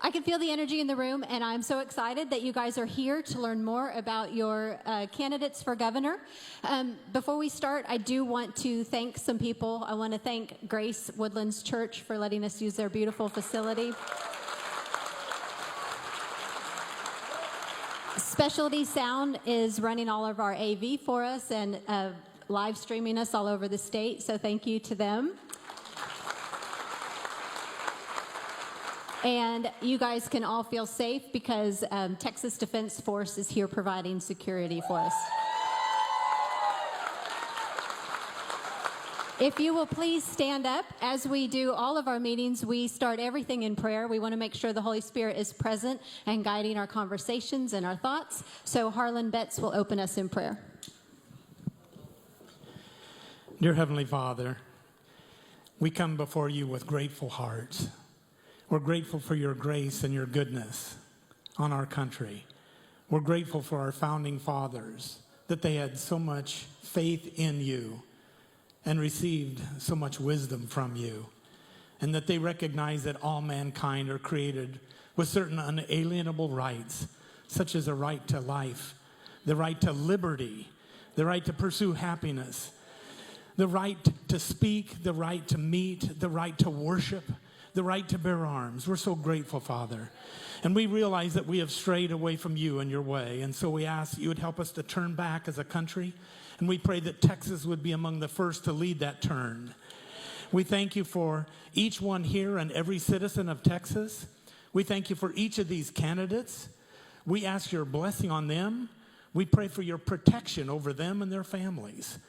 I can feel the energy in the room, and I'm so excited that you guys are here to learn more about your candidates for governor. Before we start, I do want to thank some people. I want to thank Grace Woodlands Church for letting us use their beautiful facility. Specialty Sound is running all of our AV for us and live streaming us all over the state, so thank you to them. And you guys can all feel safe because Texas Defense Force is here providing security for us. If you will please stand up. As we do all of our meetings, we start everything in prayer. We want to make sure the Holy Spirit is present and guiding our conversations and our thoughts. So Harlan Betts will open us in prayer. Dear Heavenly Father, we come before you with grateful hearts. We're grateful for your grace and your goodness on our country. We're grateful for our founding fathers, that they had so much faith in you and received so much wisdom from you, and that they recognize that all mankind are created with certain unalienable rights, such as the right to life, the right to liberty, the right to pursue happiness, the right to speak, the right to meet, the right to worship, the right to bear arms. We're so grateful, Father. And we realize that we have strayed away from you and your way. And so we ask that you would help us to turn back as a country. And we pray that Texas would be among the first to lead that turn. We thank you for each one here and every citizen of Texas. We thank you for each of these candidates. We ask your blessing on them. We pray for your protection over them and their families.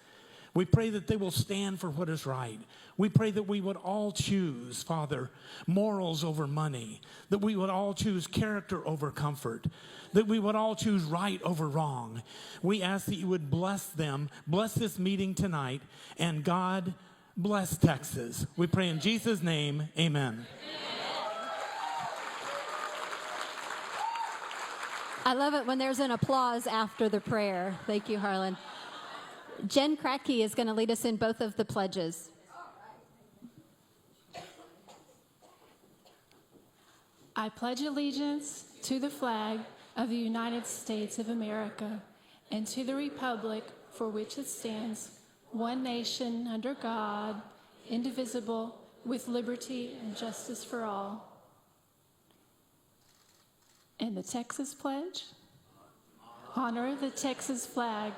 We pray that they will stand for what is right. We pray that we would all choose, Father, morals over money, that we would all choose character over comfort, that we would all choose right over wrong. We ask that you would bless them, bless this meeting tonight, and God bless Texas. We pray in Jesus' name, amen. I love it when there's an applause after the prayer. Thank you, Harlan. Jen Kratke is going to lead us in both of the pledges. I pledge allegiance to the flag of the United States of America and to the republic for which it stands, one nation under God, indivisible, with liberty and justice for all. And the Texas pledge? Honor the Texas flag.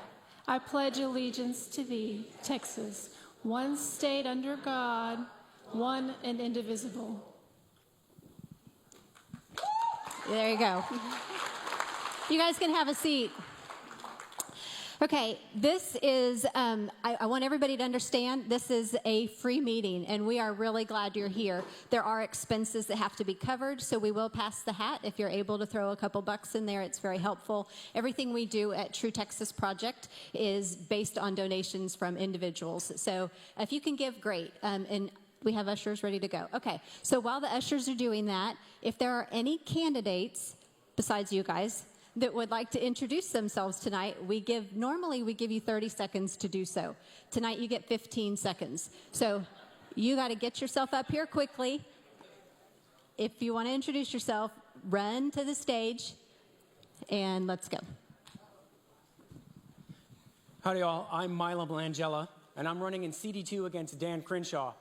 I pledge allegiance to thee, Texas, one state under God, one and indivisible. There you go. You guys can have a seat. Okay, this is, I want everybody to understand, this is a free meeting, and we are really glad you're here. There are expenses that have to be covered, so we will pass the hat. If you're able to throw a couple bucks in there, it's very helpful. Everything we do at True Texas Project is based on donations from individuals. So if you can give, great. And we have ushers ready to go. Okay, so while the ushers are doing that, if there are any candidates, besides you guys, that would like to introduce themselves tonight, normally we give you 30 seconds to do so. Tonight you get 15 seconds. So you got to get yourself up here quickly. If you want to introduce yourself, run to the stage and let's go. Howdy all, I'm Mila Blangella and I'm running in CD2 against Dan Crenshaw.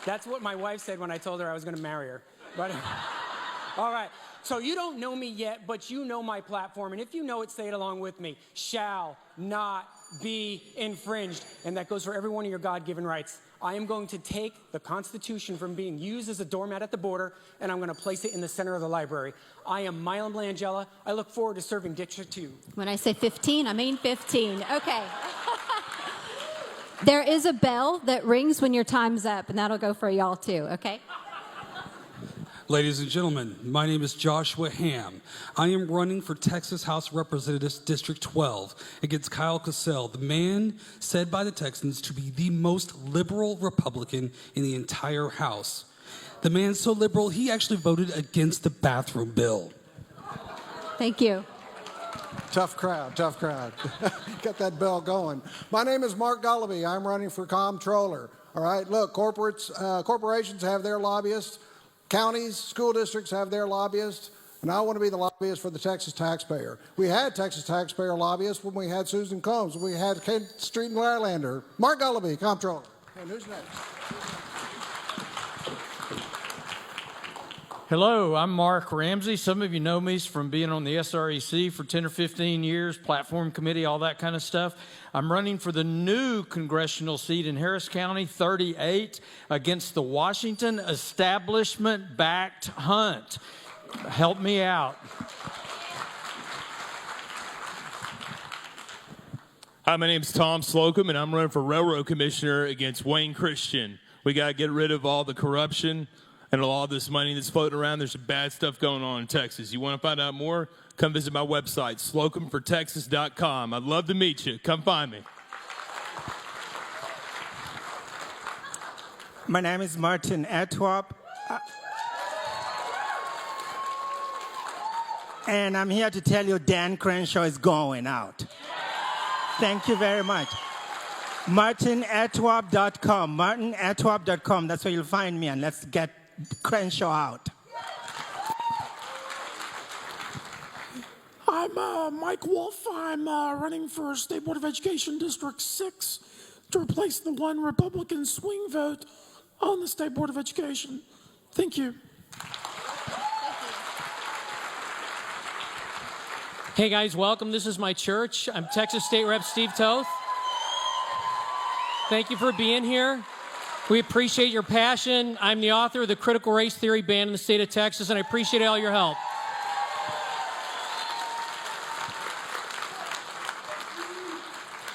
That's what my wife said when I told her I was going to marry her. But, all right, so you don't know me yet, but you know my platform. And if you know it, say it along with me. Shall not be infringed. And that goes for every one of your God-given rights. I am going to take the Constitution from being used as a doormat at the border, and I'm going to place it in the center of the library. I am Mila Blangella. I look forward to serving District 2. When I say 15, I mean 15. Okay. There is a bell that rings when your time's up, and that'll go for y'all too, okay? Ladies and gentlemen, my name is Joshua Ham. I am running for Texas House of Representatives District 12 against Kyle Cassell, the man said by the Texans to be the most liberal Republican in the entire House. The man so liberal, he actually voted against the bathroom bill. Thank you. Tough crowd, tough crowd. Got that bell going. My name is Mark Gullaby. I'm running for comptroller. All right, look, corporations have their lobbyists. Counties, school districts have their lobbyists. And I want to be the lobbyist for the Texas taxpayer. We had Texas taxpayer lobbyists when we had Susan Combs, when we had Kate Street and Larlander. Mark Gullaby, comptroller. And who's next? Hello, I'm Mark Ramsey. Some of you know me from being on the SREC for 10 or 15 years, platform committee, all that kind of stuff. I'm running for the new congressional seat in Harris County, 38, against the Washington establishment-backed Hunt. Help me out. Hi, my name's Tom Slocum, and I'm running for Railroad Commissioner against Wayne Christian. We got to get rid of all the corruption and all this money that's floating around. There's some bad stuff going on in Texas. You want to find out more? Come visit my website, slocumfortexas.com. I'd love to meet you. Come find me. My name is Martin Etwap, and I'm here to tell you Dan Crenshaw is going out. Thank you very much. MartinEtwap.com, MartinEtwap.com, that's where you'll find me, and let's get Crenshaw out. I'm Mike Wolf. I'm running for State Board of Education District 6 to replace the one Republican swing vote on the State Board of Education. Thank you. Hey guys, welcome. This is my church. I'm Texas State Rep Steve Toth. Thank you for being here. We appreciate your passion. I'm the author of the Critical Race Theory banned in the state of Texas, and I appreciate all your help.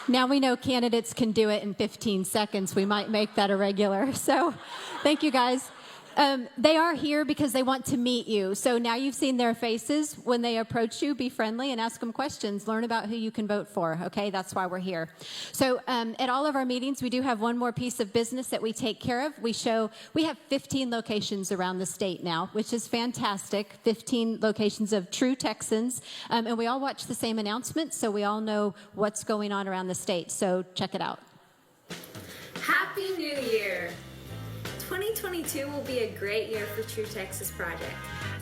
Now we know candidates can do it in 15 seconds. We might make that a regular. So thank you, guys. They are here because they want to meet you. So now you've seen their faces. When they approach you, be friendly and ask them questions. Learn about who you can vote for, okay? That's why we're here. So at all of our meetings, we do have one more piece of business that we take care of. We have 15 locations around the state now, which is fantastic. 15 locations of true Texans. And we all watch the same announcements, so we all know what's going on around the state. So check it out. Happy New Year! 2022 will be a great year for True Texas Project.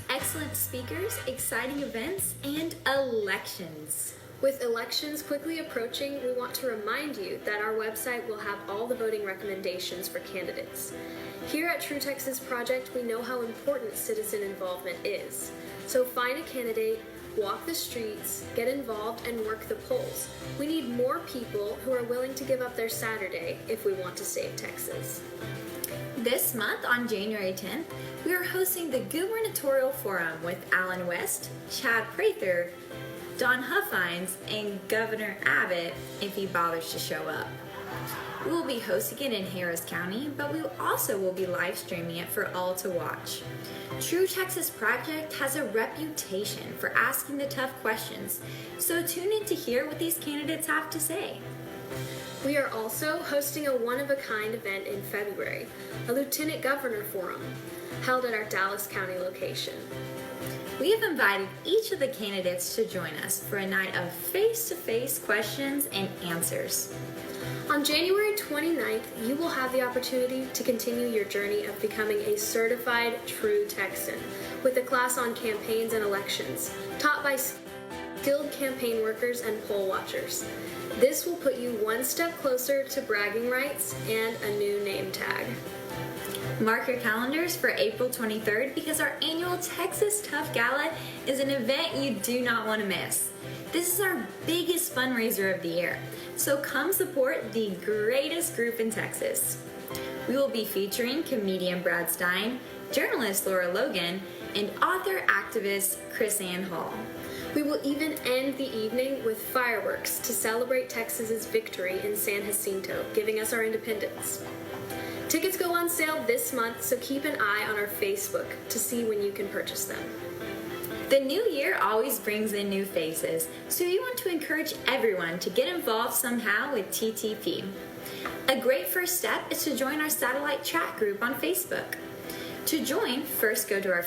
Excellent speakers, exciting events, and elections. With elections quickly approaching, we want to remind you that our website will have all the voting recommendations for candidates. Here at True Texas Project, we know how important citizen involvement is. So find a candidate, walk the streets, get involved, and work the polls. We need more people who are willing to give up their Saturday if we want to save Texas. This month, on January 10th, we are hosting the Gubernatorial Forum with Alan West, Chad Prather, Don Huffines, and Governor Abbott if he bothers to show up. We will be hosting it in Harris County, but we also will be live streaming it for all to watch. True Texas Project has a reputation for asking the tough questions, so tune in to hear what these candidates have to say. We are also hosting a one-of-a-kind event in February, a Lieutenant Governor Forum, held at our Dallas County location. We have invited each of the candidates to join us for a night of face-to-face questions and answers. On January 29th, you will have the opportunity to continue your journey of becoming a certified true Texan with a class on campaigns and elections, taught by skilled campaign workers and poll watchers. This will put you one step closer to bragging rights and a new name tag. Mark your calendars for April 23rd because our annual Texas Tough Gala is an event you do not want to miss. This is our biggest fundraiser of the year, so come support the greatest group in Texas. We will be featuring comedian Brad Stein, journalist Laura Logan, and author-activist Chris Ann Hall. We will even end the evening with fireworks to celebrate Texas's victory in San Jacinto, giving us our independence. Tickets go on sale this month, so keep an eye on our Facebook to see when you can purchase them. The new year always brings in new faces, so we want to encourage everyone to get involved somehow with TTP. A great first step is to join our satellite chat group on Facebook. To join, first go to our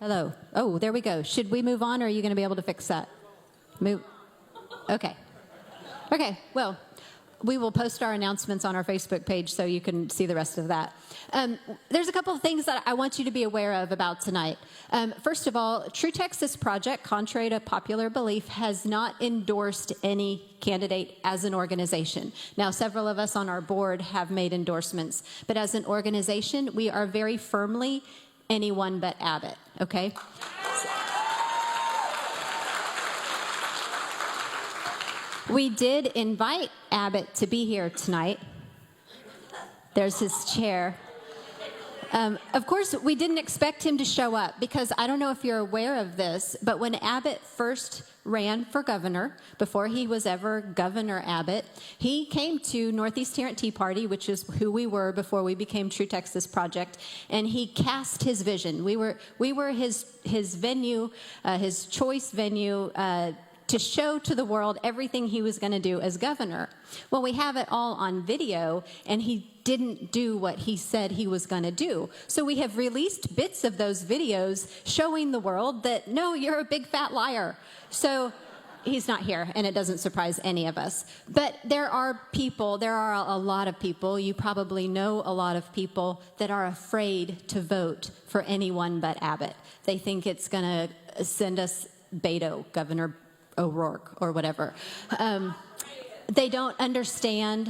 Hello. Oh, there we go. Should we move on, or are you going to be able to fix that? Move. Okay. Okay, well, we will post our announcements on our Facebook page so you can see the rest of that. There's a couple of things that I want you to be aware of about tonight. First of all, True Texas Project, contrary to popular belief, has not endorsed any candidate as an organization. Now, several of us on our board have made endorsements, but as an organization, we are very firmly anyone but Abbott, okay? We did invite Abbott to be here tonight. There's his chair. Of course, we didn't expect him to show up because I don't know if you're aware of this, but when Abbott first ran for governor, before he was ever Governor Abbott, he came to Northeast Tarrant Tea Party, which is who we were before we became True Texas Project, and he cast his vision. We were his venue, his choice venue, to show to the world everything he was going to do as governor. Well, we have it all on video, and he didn't do what he said he was going to do. So we have released bits of those videos showing the world that, no, you're a big fat liar. So he's not here, and it doesn't surprise any of us. But there are a lot of people, you probably know a lot of people that are afraid to vote for anyone but Abbott. They think it's going to send us Beto, Governor O'Rourke, or whatever. They don't understand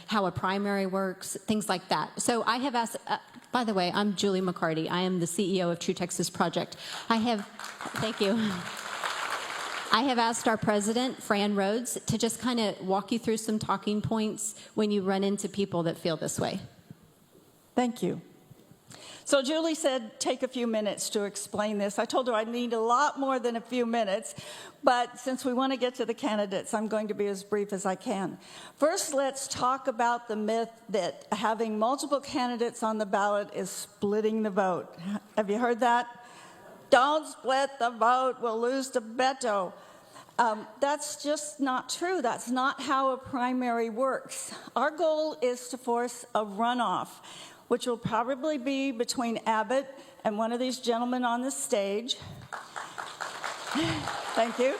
how a primary works, things like that. So I have asked, by the way, I'm Julie McCarty. I am the CEO of True Texas Project. Thank you. I have asked our president, Fran Rhodes, to just kind of walk you through some talking points when you run into people that feel this way. Thank you. So Julie said, take a few minutes to explain this. I told her I'd need a lot more than a few minutes, but since we want to get to the candidates, I'm going to be as brief as I can. First, let's talk about the myth that having multiple candidates on the ballot is splitting the vote. Have you heard that? Don't split the vote, we'll lose to Beto. That's just not true. That's not how a primary works. Our goal is to force a runoff, which will probably be between Abbott and one of these gentlemen on the stage. Thank you.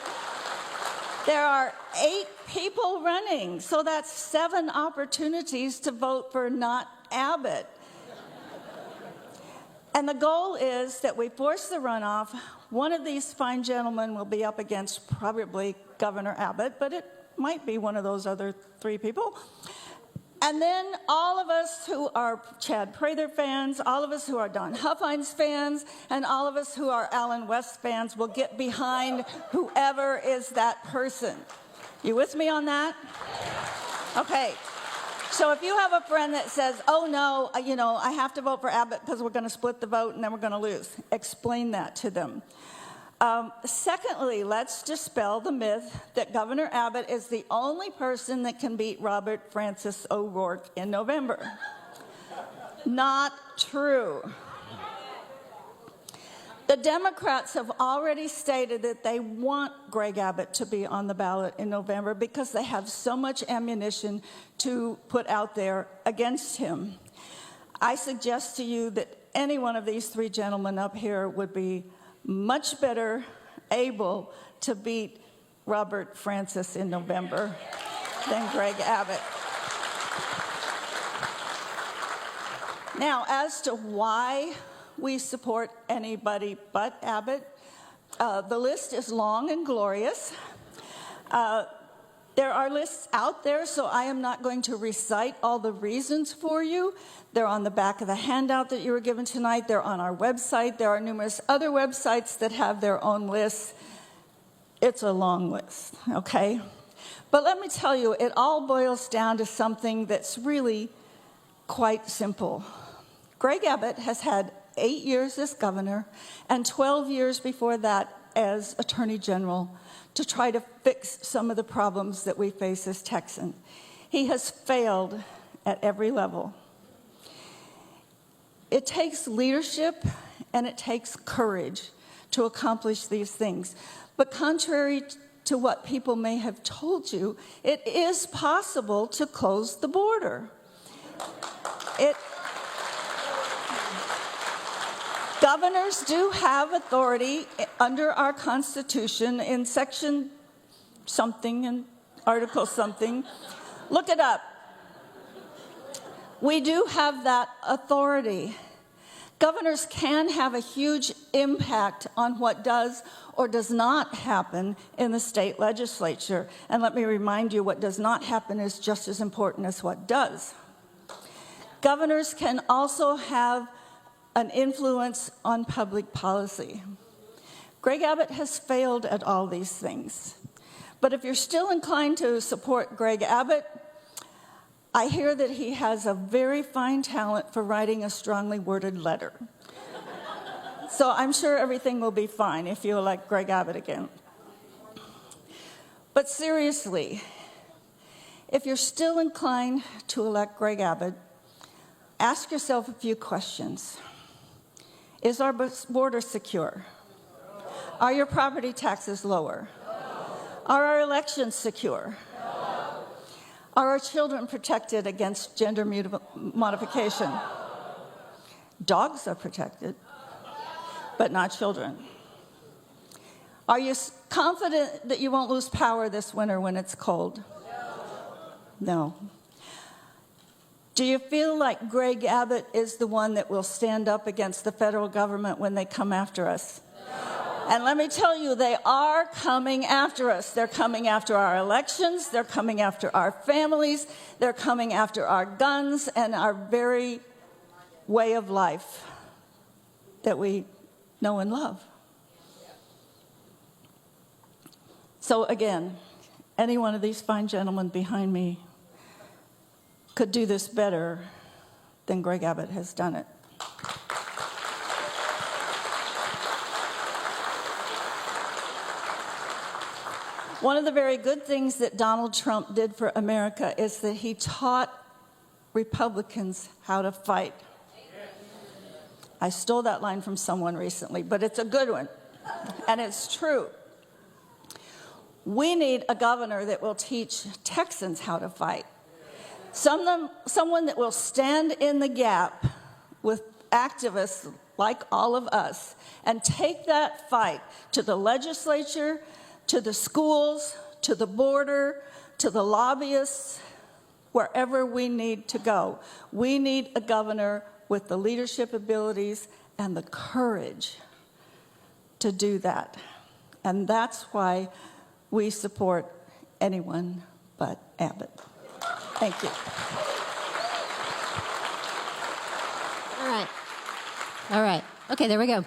There are 8 people running, so that's 7 opportunities to vote for not Abbott. And the goal is that we force the runoff. One of these fine gentlemen will be up against probably Governor Abbott, but it might be one of those other 3 people. And then all of us who are Chad Prather fans, all of us who are Don Huffines fans, and all of us who are Alan West fans will get behind whoever is that person. You with me on that? Okay. So if you have a friend that says, oh no, I have to vote for Abbott because we're going to split the vote and then we're going to lose, explain that to them. Secondly, let's dispel the myth that Governor Abbott is the only person that can beat Robert Francis O'Rourke in November. Not true. The Democrats have already stated that they want Greg Abbott to be on the ballot in November because they have so much ammunition to put out there against him. I suggest to you that any one of these 3 gentlemen up here would be much better able to beat Robert Francis in November than Greg Abbott. Now, as to why we support anybody but Abbott, the list is long and glorious. There are lists out there, so I am not going to recite all the reasons for you. They're on the back of the handout that you were given tonight. They're on our website. There are numerous other websites that have their own lists. It's a long list, okay? But let me tell you, it all boils down to something that's really quite simple. Greg Abbott has had 8 years as governor and 12 years before that as Attorney General to try to fix some of the problems that we face as Texans. He has failed at every level. It takes leadership and it takes courage to accomplish these things. But contrary to what people may have told you, it is possible to close the border. Governors do have authority under our Constitution in section something and article something. Look it up. We do have that authority. Governors can have a huge impact on what does or does not happen in the state legislature. And let me remind you, what does not happen is just as important as what does. Governors can also have an influence on public policy. Greg Abbott has failed at all these things. But if you're still inclined to support Greg Abbott, I hear that he has a very fine talent for writing a strongly worded letter. So I'm sure everything will be fine if you elect Greg Abbott again. But seriously, if you're still inclined to elect Greg Abbott, ask yourself a few questions. Is our border secure? Are your property taxes lower? Are our elections secure? Are our children protected against gender modification? Dogs are protected, but not children. Are you confident that you won't lose power this winter when it's cold? No. Do you feel like Greg Abbott is the one that will stand up against the federal government when they come after us? And let me tell you, they are coming after us. They're coming after our elections. They're coming after our families. They're coming after our guns and our very way of life that we know and love. So again, any one of these fine gentlemen behind me could do this better than Greg Abbott has done it. One of the very good things that Donald Trump did for America is that he taught Republicans how to fight. I stole that line from someone recently, but it's a good one, and it's true. We need a governor that will teach Texans how to fight. Someone that will stand in the gap with activists like all of us and take that fight to the legislature, to the schools, to the border, to the lobbyists, wherever we need to go. We need a governor with the leadership abilities and the courage to do that. And that's why we support anyone but Abbott. Thank you. All right. Okay, there we go.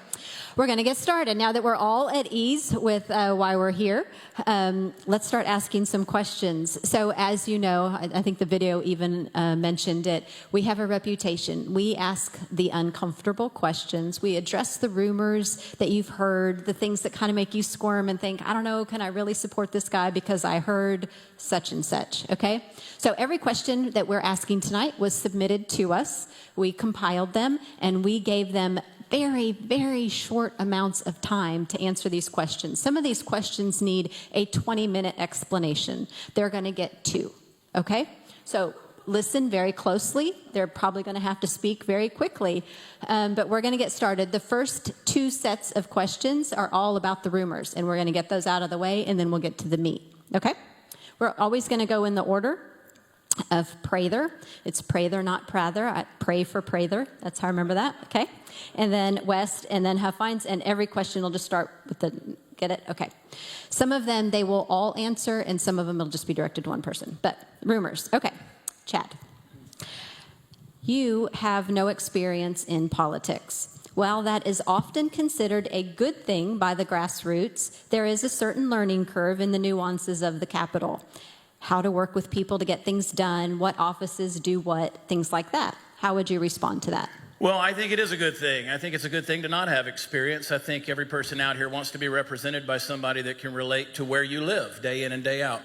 We're going to get started. Now that we're all at ease with why we're here, let's start asking some questions. So as you know, I think the video even mentioned it, we have a reputation. We ask the uncomfortable questions. We address the rumors that you've heard, the things that kind of make you squirm and think, I don't know, can I really support this guy because I heard such and such, okay? So every question that we're asking tonight was submitted to us. We compiled them, and we gave them very, very short amounts of time to answer these questions. Some of these questions need a 20-minute explanation. They're going to get 2, okay? So listen very closely. They're probably going to have to speak very quickly, but we're going to get started. The first 2 sets of questions are all about the rumors, and we're going to get those out of the way, and then we'll get to the meat, okay? We're always going to go in the order of Prather. It's Prather, not Prather. I pray for Prather. That's how I remember that, okay? And then West, and then Huffines, and every question will just start with the, get it? Okay. Some of them they will all answer, and some of them will just be directed to one person. But rumors, okay. Chad. You have no experience in politics. While that is often considered a good thing by the grassroots, there is a certain learning curve in the nuances of the Capitol. How to work with people to get things done, what offices do what, things like that. How would you respond to that? Well, I think it is a good thing. I think it's a good thing to not have experience. I think every person out here wants to be represented by somebody that can relate to where you live day in and day out.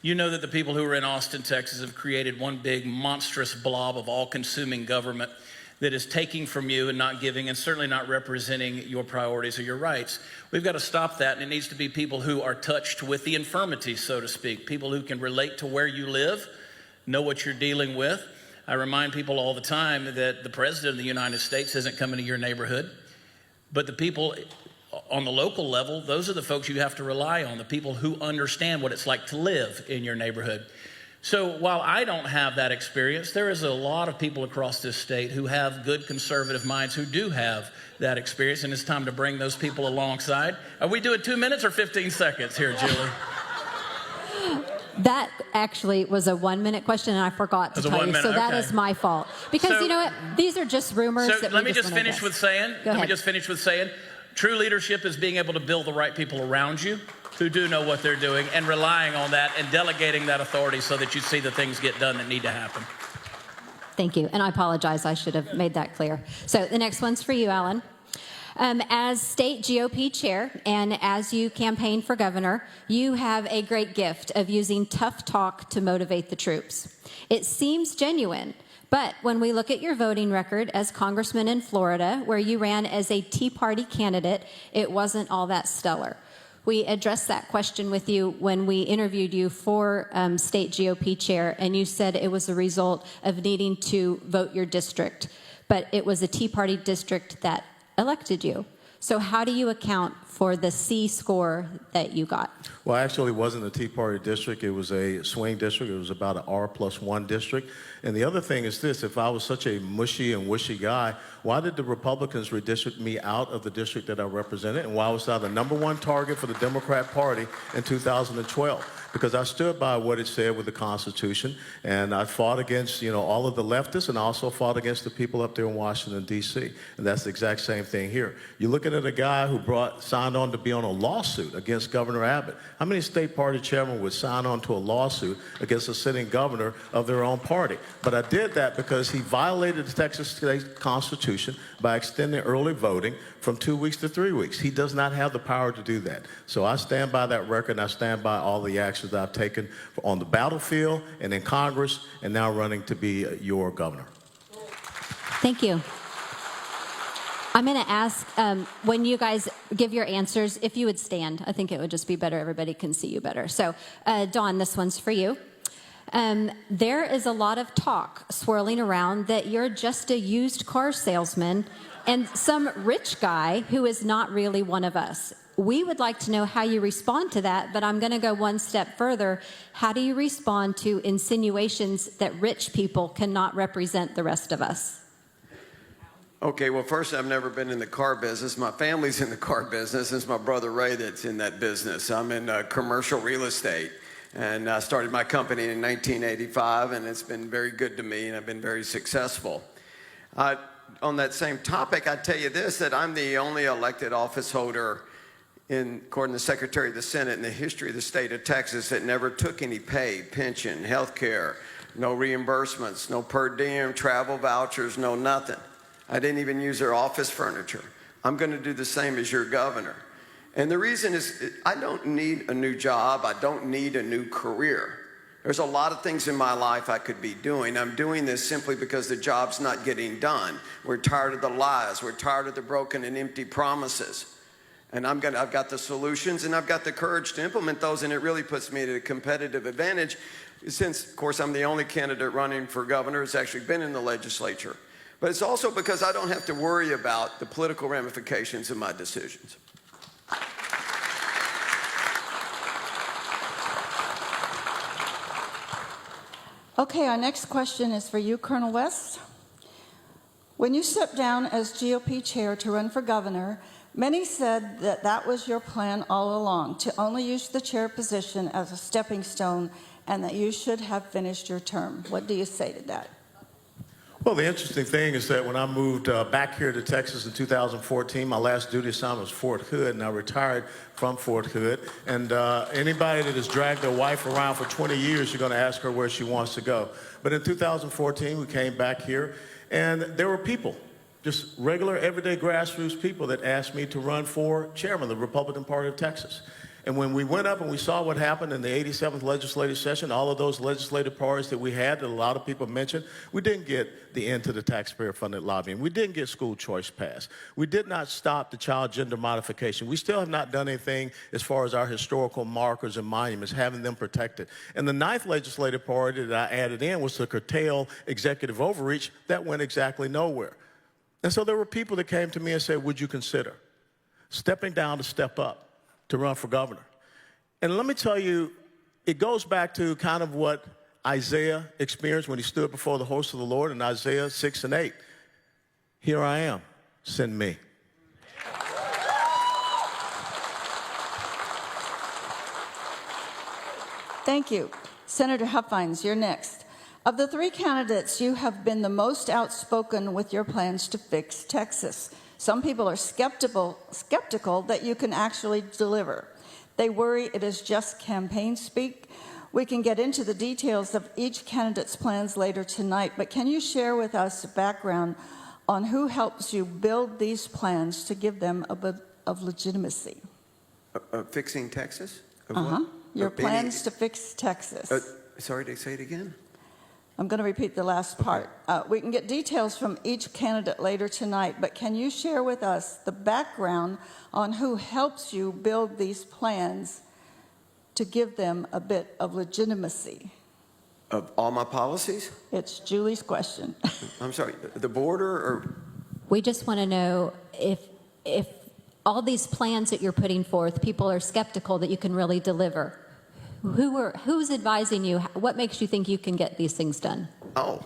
You know that the people who are in Austin, Texas have created one big monstrous blob of all-consuming government that is taking from you and not giving, and certainly not representing your priorities or your rights. We've got to stop that, and it needs to be people who are touched with the infirmities, so to speak, people who can relate to where you live, know what you're dealing with. I remind people all the time that the President of the United States isn't coming to your neighborhood. But the people on the local level, those are the folks you have to rely on, the people who understand what it's like to live in your neighborhood. So while I don't have that experience, there is a lot of people across this state who have good conservative minds who do have that experience, and it's time to bring those people alongside. Are we doing 2 minutes or 15 seconds here, Julie? That actually was a 1 minute question, and I forgot to tell you. So that is my fault. Because you know what? These are just rumors. So let me just finish with saying, true leadership is being able to build the right people around you who do know what they're doing and relying on that and delegating that authority so that you see the things get done that need to happen. Thank you. And I apologize. I should have made that clear. So the next one's for you, Alan. As state GOP chair and as you campaign for governor, you have a great gift of using tough talk to motivate the troops. It seems genuine, but when we look at your voting record as congressman in Florida, where you ran as a Tea Party candidate, it wasn't all that stellar. We addressed that question with you when we interviewed you for state GOP chair, and you said it was a result of needing to vote your district, but it was a Tea Party district that elected you. So how do you account for the C score that you got? Well, actually, it wasn't a Tea Party district. It was a swing district. It was about an R+1 district. And the other thing is this: if I was such a mushy and wishy guy, why did the Republicans redistrict me out of the district that I represented? And why was I the #1 target for the Democrat Party in 2012? Because I stood by what it said with the Constitution, and I fought against, all of the leftists, and I also fought against the people up there in Washington, D.C. And that's the exact same thing here. You're looking at a guy who signed on to be on a lawsuit against Governor Abbott. How many state party chairmen would sign on to a lawsuit against a sitting governor of their own party? But I did that because he violated the Texas state Constitution by extending early voting from 2 weeks to 3 weeks. He does not have the power to do that. So I stand by that record, and I stand by all the actions that I've taken on the battlefield and in Congress, and now running to be your governor. Thank you. I'm going to ask, when you guys give your answers, if you would stand. I think it would just be better. Everybody can see you better. So, Dawn, this one's for you. There is a lot of talk swirling around that you're just a used car salesman and some rich guy who is not really one of us. We would like to know how you respond to that, but I'm going to go one step further. How do you respond to insinuations that rich people cannot represent the rest of us? Okay, well, first, I've never been in the car business. My family's in the car business. It's my brother Ray that's in that business. I'm in commercial real estate, and I started my company in 1985, and it's been very good to me, and I've been very successful. On that same topic, I tell you this, that I'm the only elected office holder, according to the Secretary of the Senate, in the history of the state of Texas that never took any pay, pension, health care, no reimbursements, no per diem, travel vouchers, no nothing. I didn't even use their office furniture. I'm going to do the same as your governor. And the reason is I don't need a new job. I don't need a new career. There's a lot of things in my life I could be doing. I'm doing this simply because the job's not getting done. We're tired of the lies. We're tired of the broken and empty promises. And I've got the solutions, and I've got the courage to implement those, and it really puts me at a competitive advantage since, of course, I'm the only candidate running for governor who's actually been in the legislature. But it's also because I don't have to worry about the political ramifications of my decisions. Okay, our next question is for you, Colonel West. When you stepped down as GOP chair to run for governor, many said that that was your plan all along, to only use the chair position as a stepping stone and that you should have finished your term. What do you say to that? Well, the interesting thing is that when I moved back here to Texas in 2014, my last duty assignment was Fort Hood, and I retired from Fort Hood. And anybody that has dragged their wife around for 20 years, you're going to ask her where she wants to go. But in 2014, we came back here, and there were people, just regular, everyday grassroots people that asked me to run for chairman of the Republican Party of Texas. And when we went up and we saw what happened in the 87th legislative session, all of those legislative parties that we had that a lot of people mentioned, we didn't get the end to the taxpayer-funded lobbying. We didn't get school choice passed. We did not stop the child gender modification. We still have not done anything as far as our historical markers and monuments, having them protected. And the 9th legislative party that I added in was to curtail executive overreach. That went exactly nowhere. And so there were people that came to me and said, would you consider stepping down to step up to run for governor? And let me tell you, it goes back to kind of what Isaiah experienced when he stood before the host of the Lord in Isaiah 6 and 8. Here I am, send me. Thank you. Senator Huffines, you're next. Of the three candidates, you have been the most outspoken with your plans to fix Texas. Some people are skeptical that you can actually deliver. They worry it is just campaign speak. We can get into the details of each candidate's plans later tonight, but can you share with us background on who helps you build these plans to give them a bit of legitimacy? Fixing Texas? Your plans to fix Texas. Sorry, to say it again? I'm going to repeat the last part. We can get details from each candidate later tonight, but can you share with us the background on who helps you build these plans to give them a bit of legitimacy? Of all my policies? It's Julie's question. I'm sorry, the border or? We just want to know if all these plans that you're putting forth, people are skeptical that you can really deliver. Who's advising you? What makes you think you can get these things done? Oh,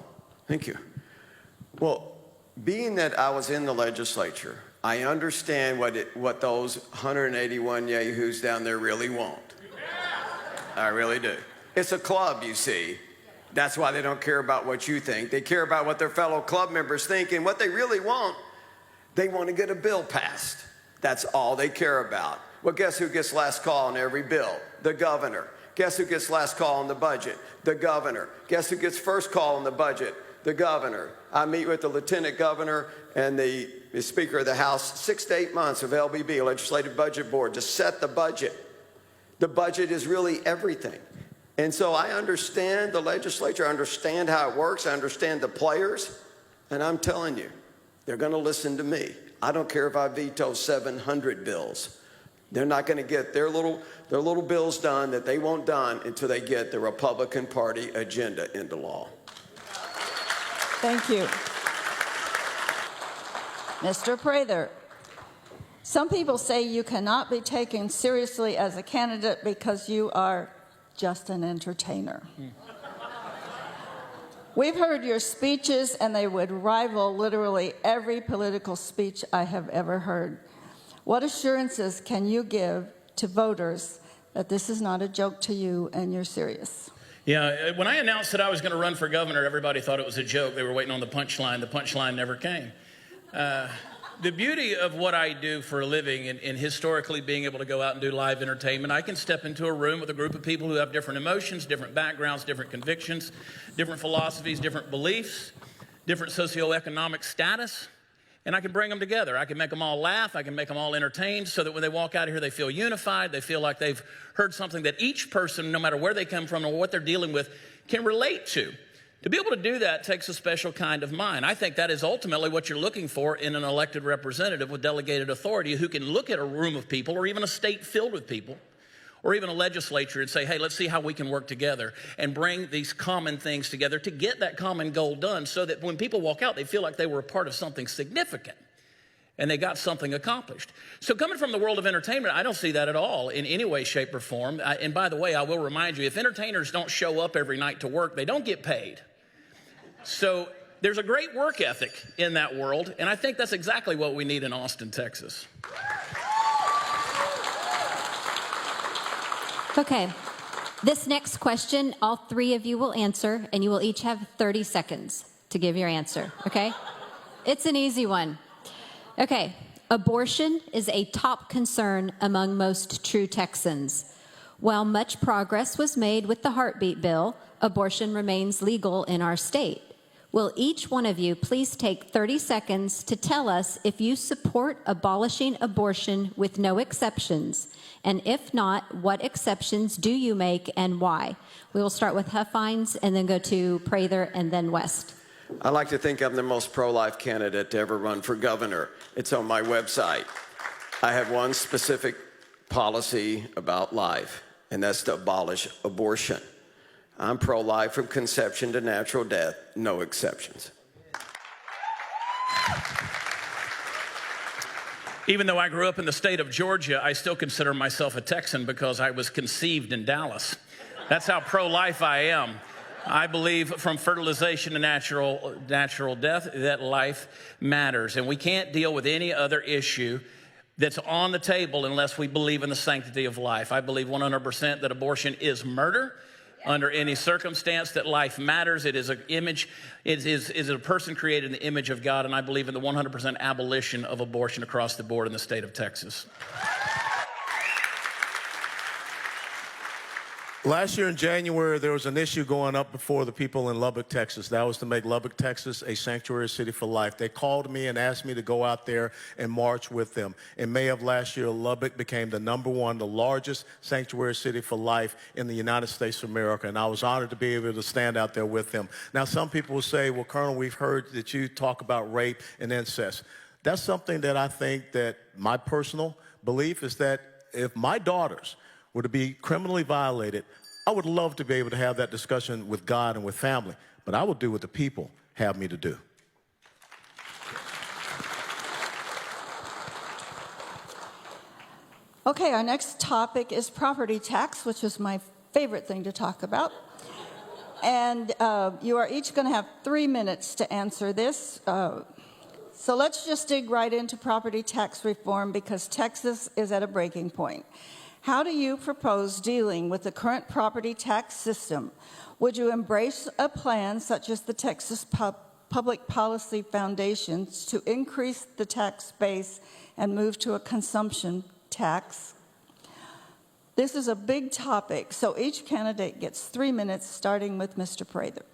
thank you. Well, being that I was in the legislature, I understand what those 181 yahoos down there really want. I really do. It's a club, you see. That's why they don't care about what you think. They care about what their fellow club members think, and what they really want, they want to get a bill passed. That's all they care about. Well, guess who gets last call on every bill? The governor. Guess who gets last call on the budget? The governor. Guess who gets first call on the budget? The governor. I meet with the lieutenant governor and the Speaker of the House 6 to 8 months of LBB, Legislative Budget Board, to set the budget. The budget is really everything. And so I understand the legislature, I understand how it works, I understand the players, and I'm telling you, they're going to listen to me. I don't care if I veto 700 bills. They're not going to get their little bills done that they want done until they get the Republican Party agenda into law. Thank you. Mr. Prather, some people say you cannot be taken seriously as a candidate because you are just an entertainer. We've heard your speeches, and they would rival literally every political speech I have ever heard. What assurances can you give to voters that this is not a joke to you and you're serious? Yeah, when I announced that I was going to run for governor, everybody thought it was a joke. They were waiting on the punchline. The punchline never came. The beauty of what I do for a living and historically being able to go out and do live entertainment, I can step into a room with a group of people who have different emotions, different backgrounds, different convictions, different philosophies, different beliefs, different socioeconomic status, and I can bring them together. I can make them all laugh. I can make them all entertained so that when they walk out of here, they feel unified. They feel like they've heard something that each person, no matter where they come from or what they're dealing with, can relate to. To be able to do that takes a special kind of mind. I think that is ultimately what you're looking for in an elected representative with delegated authority who can look at a room of people or even a state filled with people or even a legislature and say, hey, let's see how we can work together and bring these common things together to get that common goal done so that when people walk out, they feel like they were a part of something significant and they got something accomplished. So coming from the world of entertainment, I don't see that at all in any way, shape, or form. And by the way, I will remind you, if entertainers don't show up every night to work, they don't get paid. So there's a great work ethic in that world, and I think that's exactly what we need in Austin, Texas. Okay. This next question, all three of you will answer, and you will each have 30 seconds to give your answer, okay? It's an easy one. Okay. Abortion is a top concern among most true Texans. While much progress was made with the heartbeat bill, abortion remains legal in our state. Will each one of you please take 30 seconds to tell us if you support abolishing abortion with no exceptions? And if not, what exceptions do you make and why? We will start with Huffines and then go to Prather and then West. I like to think I'm the most pro-life candidate to ever run for governor. It's on my website. I have one specific policy about life, and that's to abolish abortion. I'm pro-life from conception to natural death, no exceptions. Even though I grew up in the state of Georgia, I still consider myself a Texan because I was conceived in Dallas. That's how pro-life I am. I believe from fertilization to natural death that life matters. And we can't deal with any other issue that's on the table unless we believe in the sanctity of life. I believe 100% that abortion is murder. Under any circumstance, that life matters. It is an image, it is a person created in the image of God, and I believe in the 100% abolition of abortion across the board in the state of Texas. Last year in January, there was an issue going up before the people in Lubbock, Texas. That was to make Lubbock, Texas a sanctuary city for life. They called me and asked me to go out there and march with them. In May of last year, Lubbock became the #1, the largest sanctuary city for life in the United States of America, and I was honored to be able to stand out there with them. Now, some people will say, well, Colonel, we've heard that you talk about rape and incest. That's something that I think that my personal belief is that if my daughters were to be criminally violated, I would love to be able to have that discussion with God and with family, but I will do what the people have me to do. Okay, our next topic is property tax, which is my favorite thing to talk about. And you are each going to have 3 minutes to answer this. So let's just dig right into property tax reform because Texas is at a breaking point. How do you propose dealing with the current property tax system? Would you embrace a plan such as the Texas Public Policy Foundation's to increase the tax base and move to a consumption tax? This is a big topic, so each candidate gets 3 minutes, starting with Mr. Prather.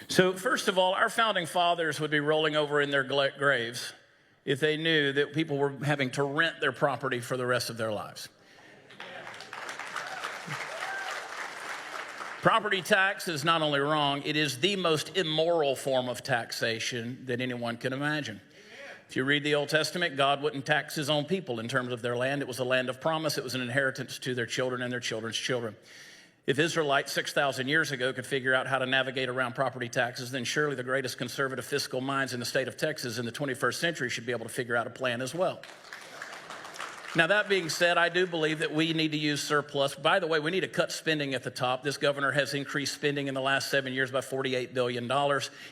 So first of all, our founding fathers would be rolling over in their graves if they knew that people were having to rent their property for the rest of their lives. Property tax is not only wrong, it is the most immoral form of taxation that anyone can imagine. If you read the Old Testament, God wouldn't tax his own people in terms of their land. It was a land of promise. It was an inheritance to their children and their children's children. If Israelites 6,000 years ago could figure out how to navigate around property taxes, then surely the greatest conservative fiscal minds in the state of Texas in the 21st century should be able to figure out a plan as well. Now, that being said, I do believe that we need to use surplus. By the way, we need to cut spending at the top. This governor has increased spending in the last 7 years by $48 billion.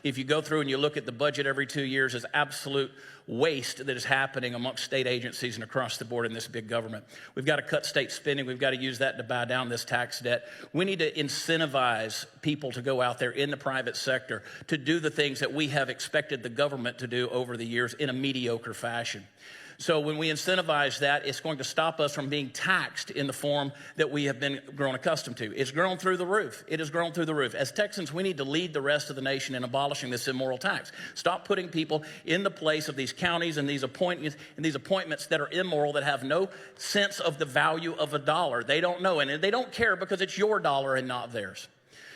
If you go through and you look at the budget every 2 years, it's absolute waste that is happening amongst state agencies and across the board in this big government. We've got to cut state spending. We've got to use that to buy down this tax debt. We need to incentivize people to go out there in the private sector to do the things that we have expected the government to do over the years in a mediocre fashion. So when we incentivize that, it's going to stop us from being taxed in the form that we have been grown accustomed to. It's grown through the roof. It has grown through the roof. As Texans, we need to lead the rest of the nation in abolishing this immoral tax. Stop putting people in the place of these counties and these appointments that are immoral, that have no sense of the value of a dollar. They don't know, and they don't care because it's your dollar and not theirs.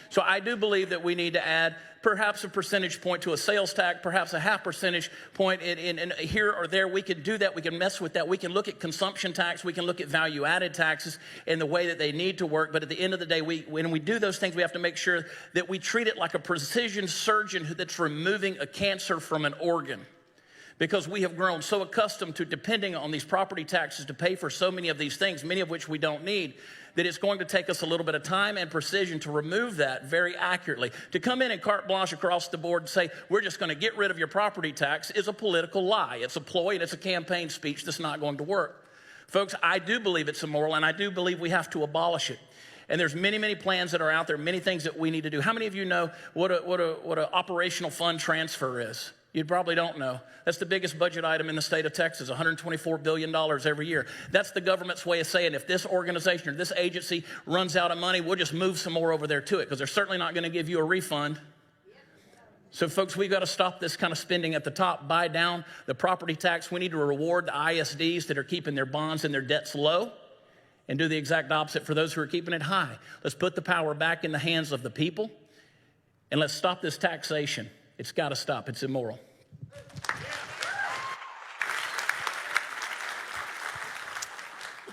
So I do believe that we need to add perhaps a percentage point to a sales tax, perhaps a half percentage point in here or there. We can do that. We can mess with that. We can look at consumption tax. We can look at value-added taxes in the way that they need to work. But at the end of the day, when we do those things, we have to make sure that we treat it like a precision surgeon that's removing a cancer from an organ. Because we have grown so accustomed to depending on these property taxes to pay for so many of these things, many of which we don't need, that it's going to take us a little bit of time and precision to remove that very accurately. To come in and carte blanche across the board and say, we're just going to get rid of your property tax is a political lie. It's a ploy and it's a campaign speech that's not going to work. Folks, I do believe it's immoral, and I do believe we have to abolish it. And there's many, many plans that are out there, many things that we need to do. How many of you know what a operational fund transfer is? You probably don't know. That's the biggest budget item in the state of Texas, $124 billion every year. That's the government's way of saying if this organization or this agency runs out of money, we'll just move some more over there to it, because they're certainly not going to give you a refund. So, folks, we've got to stop this kind of spending at the top, buy down the property tax. We need to reward the ISDs that are keeping their bonds and their debts low, and do the exact opposite for those who are keeping it high. Let's put the power back in the hands of the people, and let's stop this taxation. It's got to stop. It's immoral.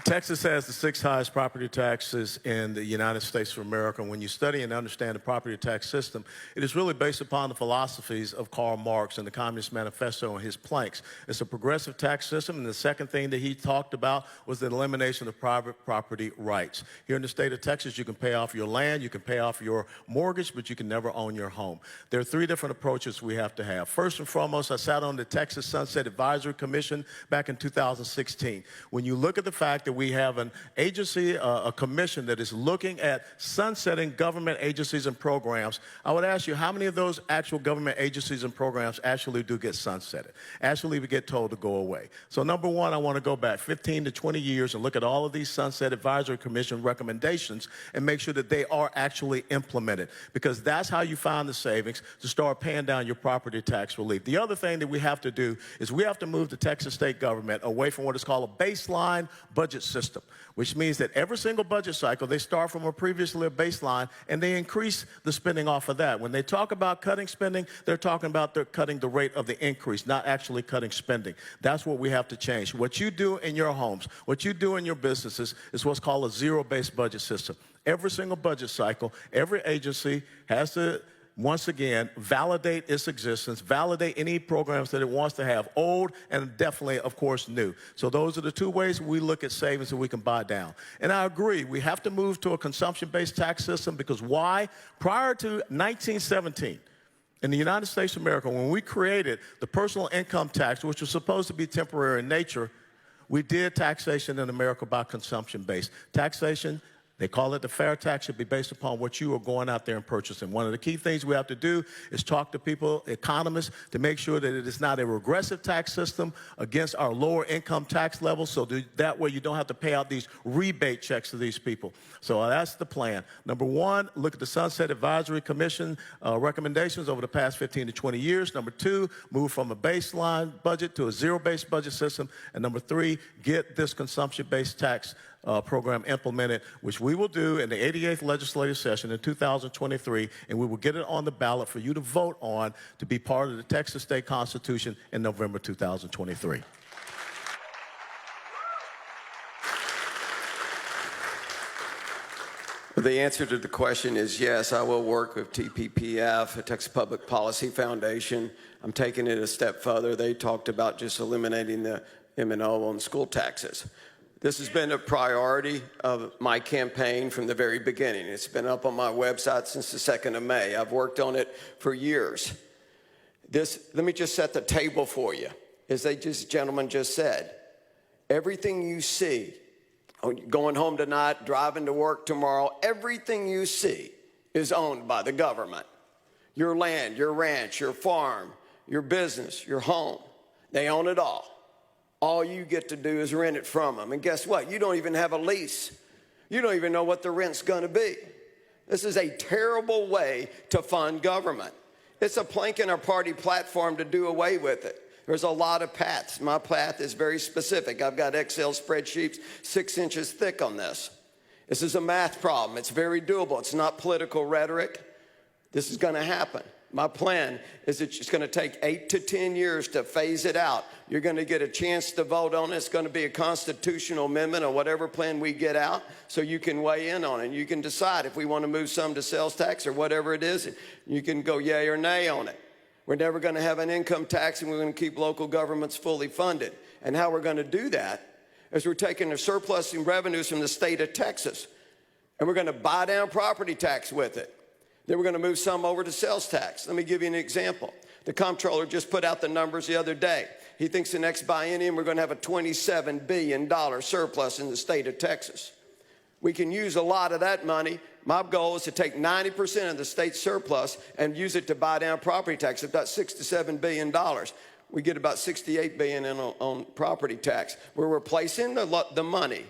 Texas has the 6th highest property taxes in the United States of America. When you study and understand the property tax system, it is really based upon the philosophies of Karl Marx and the Communist Manifesto and his planks. It's a progressive tax system, and the second thing that he talked about was the elimination of private property rights. Here in the state of Texas, you can pay off your land, you can pay off your mortgage, but you can never own your home. There are 3 different approaches we have to have. First and foremost, I sat on the Texas Sunset Advisory Commission back in 2016. When you look at the fact that we have an agency, a commission that is looking at sunsetting government agencies and programs, I would ask you, how many of those actual government agencies and programs actually do get sunsetted, actually we get told to go away? So number one, I want to go back 15 to 20 years and look at all of these Sunset Advisory Commission recommendations and make sure that they are actually implemented, because that's how you find the savings to start paying down your property tax relief. The other thing that we have to do is we have to move the Texas state government away from what is called a baseline budget system, which means that every single budget cycle, they start from a previously baseline and they increase the spending off of that. When they talk about cutting spending, they're talking about they're cutting the rate of the increase, not actually cutting spending. That's what we have to change. What you do in your homes, what you do in your businesses is what's called a zero-based budget system. Every single budget cycle, every agency has to, once again, validate its existence, validate any programs that it wants to have, old and definitely, of course, new. So those are the 2 ways we look at savings that we can buy down. And I agree, we have to move to a consumption-based tax system, because why? Prior to 1917, in the United States of America, when we created the personal income tax, which was supposed to be temporary in nature, we did taxation in America by consumption-based. Taxation, they call it the fair tax, should be based upon what you are going out there and purchasing. One of the key things we have to do is talk to people, economists, to make sure that it is not a regressive tax system against our lower income tax levels, so that way you don't have to pay out these rebate checks to these people. So that's the plan. Number one, look at the Sunset Advisory Commission recommendations over the past 15 to 20 years. Number 2, move from a baseline budget to a zero-based budget system. And number 3, get this consumption-based tax program implemented, which we will do in the 88th legislative session in 2023, and we will get it on the ballot for you to vote on to be part of the Texas State Constitution in November 2023. The answer to the question is yes, I will work with TPPF, the Texas Public Policy Foundation. I'm taking it a step further. They talked about just eliminating the M&O on school taxes. This has been a priority of my campaign from the very beginning. It's been up on my website since the 2nd of May. I've worked on it for years. Let me just set the table for you. As gentleman just said, everything you see, going home tonight, driving to work tomorrow, everything you see is owned by the government. Your land, your ranch, your farm, your business, your home, they own it all. All you get to do is rent it from them. And guess what? You don't even have a lease. You don't even know what the rent's going to be. This is a terrible way to fund government. It's a plank in our party platform to do away with it. There's a lot of paths. My path is very specific. I've got Excel spreadsheets 6 inches thick on this. This is a math problem. It's very doable. It's not political rhetoric. This is going to happen. My plan is it's going to take 8 to 10 years to phase it out. You're going to get a chance to vote on it. It's going to be a constitutional amendment or whatever plan we get out, so you can weigh in on it. You can decide if we want to move some to sales tax or whatever it is. You can go yay or nay on it. We're never going to have an income tax, and we're going to keep local governments fully funded. And how we're going to do that is we're taking the surplus in revenues from the state of Texas, and we're going to buy down property tax with it. Then we're going to move some over to sales tax. Let me give you an example. The comptroller just put out the numbers the other day. He thinks the next biennium we're going to have a $27 billion surplus in the state of Texas. We can use a lot of that money. My goal is to take 90% of the state surplus and use it to buy down property tax. About $6 to $7 billion. We get about $68 billion on property tax. We're replacing the money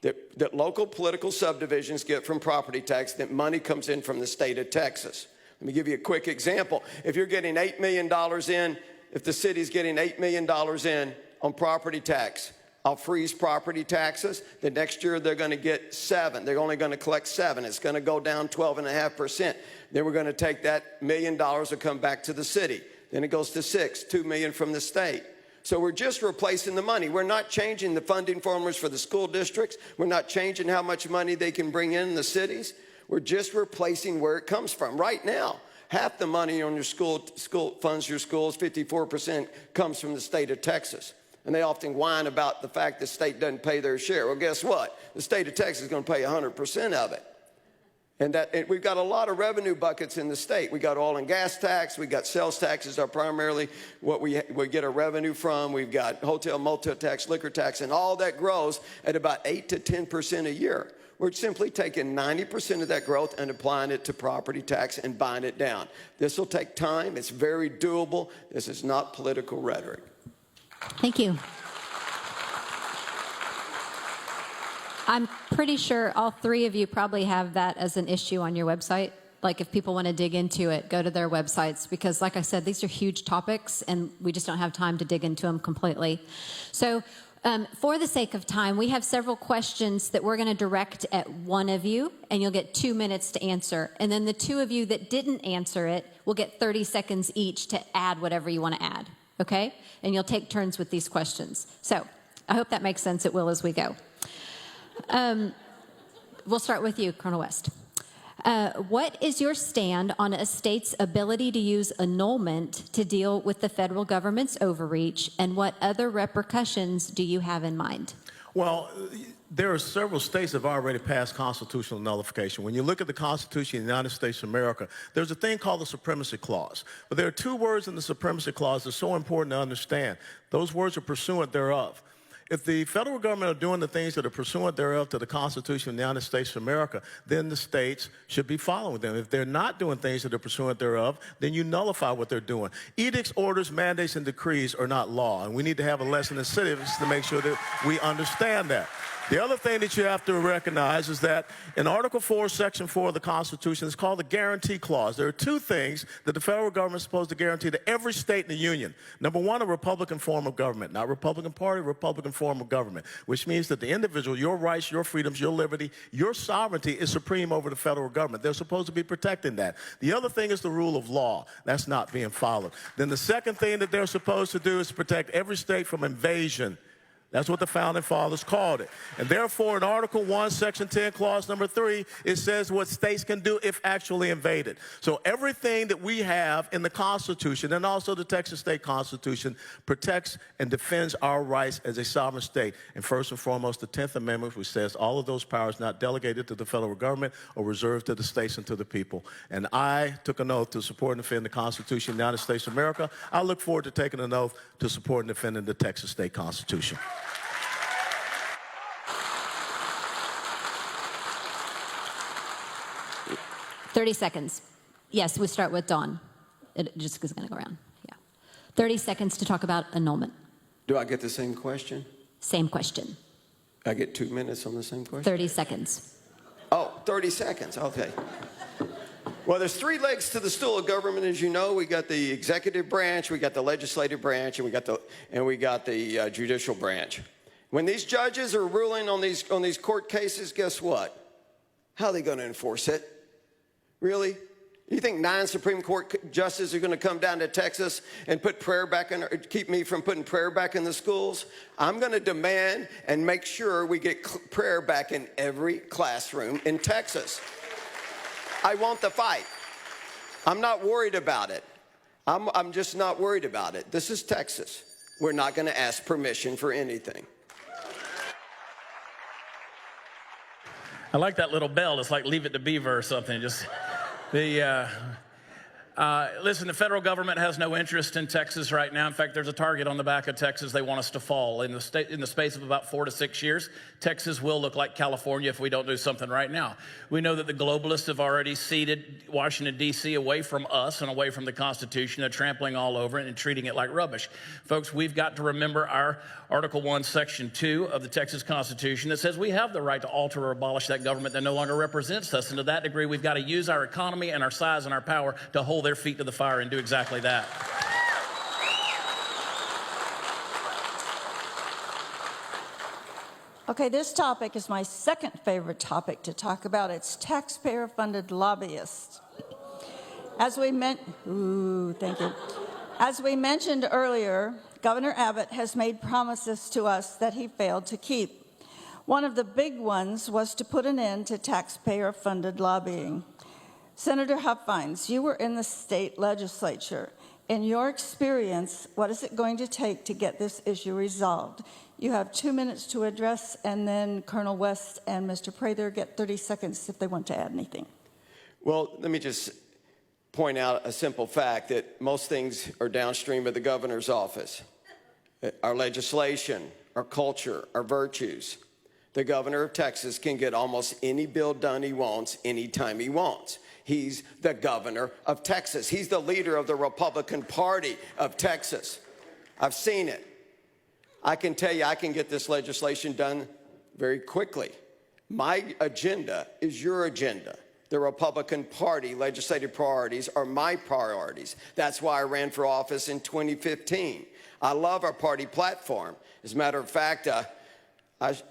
that local political subdivisions get from property tax. That money comes in from the state of Texas. Let me give you a quick example. If you're getting $8 million in, if the city's getting $8 million in on property tax, I'll freeze property taxes. The next year they're going to get 7. They're only going to collect 7. It's going to go down 12.5%. Then we're going to take that $1 million will come back to the city. Then it goes to 6, $2 million from the state. So we're just replacing the money. We're not changing the funding formulas for the school districts. We're not changing how much money they can bring in the cities. We're just replacing where it comes from. Right now, half the money on your school funds your schools, 54% comes from the state of Texas. And they often whine about the fact the state doesn't pay their share. Well, guess what? The state of Texas is going to pay 100% of it. And we've got a lot of revenue buckets in the state. We got oil and gas tax. We got sales taxes are primarily what we get our revenue from. We've got hotel, motel tax, liquor tax, and all that grows at about 8 to 10% a year. We're simply taking 90% of that growth and applying it to property tax and buying it down. This will take time. It's very doable. This is not political rhetoric. Thank you. I'm pretty sure all three of you probably have that as an issue on your website. Like if people want to dig into it, go to their websites because like I said, these are huge topics and we just don't have time to dig into them completely. So for the sake of time, we have several questions that we're going to direct at one of you and you'll get 2 minutes to answer. And then the two of you that didn't answer it will get 30 seconds each to add whatever you want to add. Okay? And you'll take turns with these questions. So I hope that makes sense. It will as we go. We'll start with you, Colonel West. What is your stand on a state's ability to use annulment to deal with the federal government's overreach, and what other repercussions do you have in mind? Well, there are several states that have already passed constitutional nullification. When you look at the Constitution of the United States of America, there's a thing called the Supremacy Clause. But there are two words in the Supremacy Clause that are so important to understand. Those words are pursuant thereof. If the federal government are doing the things that are pursuant thereof to the Constitution of the United States of America, then the states should be following them. If they're not doing things that are pursuant thereof, then you nullify what they're doing. Edicts, orders, mandates, and decrees are not law, and we need to have a lesson in civics to make sure that we understand that. The other thing that you have to recognize is that in Article 4, Section 4 of the Constitution, it's called the Guarantee Clause. There are two things that the federal government is supposed to guarantee to every state in the union. Number one, a Republican form of government. Not Republican Party, Republican form of government, which means that the individual, your rights, your freedoms, your liberty, your sovereignty is supreme over the federal government. They're supposed to be protecting that. The other thing is the rule of law. That's not being followed. Then the second thing that they're supposed to do is to protect every state from invasion. That's what the Founding Fathers called it. And therefore, in Article 1, Section 10, Clause number 3, it says what states can do if actually invaded. So everything that we have in the Constitution and also the Texas State Constitution protects and defends our rights as a sovereign state. And first and foremost, the 10th Amendment, which says all of those powers not delegated to the federal government or reserved to the states and to the people. And I took an oath to support and defend the Constitution of the United States of America. I look forward to taking an oath to support and defending the Texas State Constitution. 30 seconds. Yes, we start with Dawn. It just is going to go around. Yeah. 30 seconds to talk about annulment. Do I get the same question? Same question. I get 2 minutes on the same question? 30 seconds. Oh, 30 seconds. Okay. Well, there's three legs to the stool of government, as you know. We got the executive branch, we got the legislative branch, and we got the judicial branch. When these judges are ruling on these court cases, guess what? How are they going to enforce it? Really? You think 9 Supreme Court justices are going to come down to Texas and put prayer back in, or keep me from putting prayer back in the schools? I'm going to demand and make sure we get prayer back in every classroom in Texas. I want the fight. I'm not worried about it. I'm just not worried about it. This is Texas. We're not going to ask permission for anything. I like that little bell. It's like Leave It to Beaver or something. Just listen, the federal government has no interest in Texas right now. In fact, there's a target on the back of Texas. They want us to fall. In the space of about 4 to 6 years, Texas will look like California if we don't do something right now. We know that the globalists have already ceded Washington, D.C. away from us and away from the Constitution. They're trampling all over it and treating it like rubbish. Folks, we've got to remember our Article 1, Section 2 of the Texas Constitution that says we have the right to alter or abolish that government that no longer represents us. And to that degree, we've got to use our economy and our size and our power to hold their feet to the fire and do exactly that. Okay, this topic is my second favorite topic to talk about. It's taxpayer-funded lobbyists. As we mentioned earlier, Governor Abbott has made promises to us that he failed to keep. One of the big ones was to put an end to taxpayer-funded lobbying. Senator Huffines, you were in the state legislature. In your experience, what is it going to take to get this issue resolved? You have 2 minutes to address, and then Colonel West and Mr. Prather get 30 seconds if they want to add anything. Well, let me just point out a simple fact that most things are downstream of the governor's office. Our legislation, our culture, our virtues. The governor of Texas can get almost any bill done he wants anytime he wants. He's the governor of Texas. He's the leader of the Republican Party of Texas. I've seen it. I can tell you I can get this legislation done very quickly. My agenda is your agenda. The Republican Party legislative priorities are my priorities. That's why I ran for office in 2015. I love our party platform. As a matter of fact,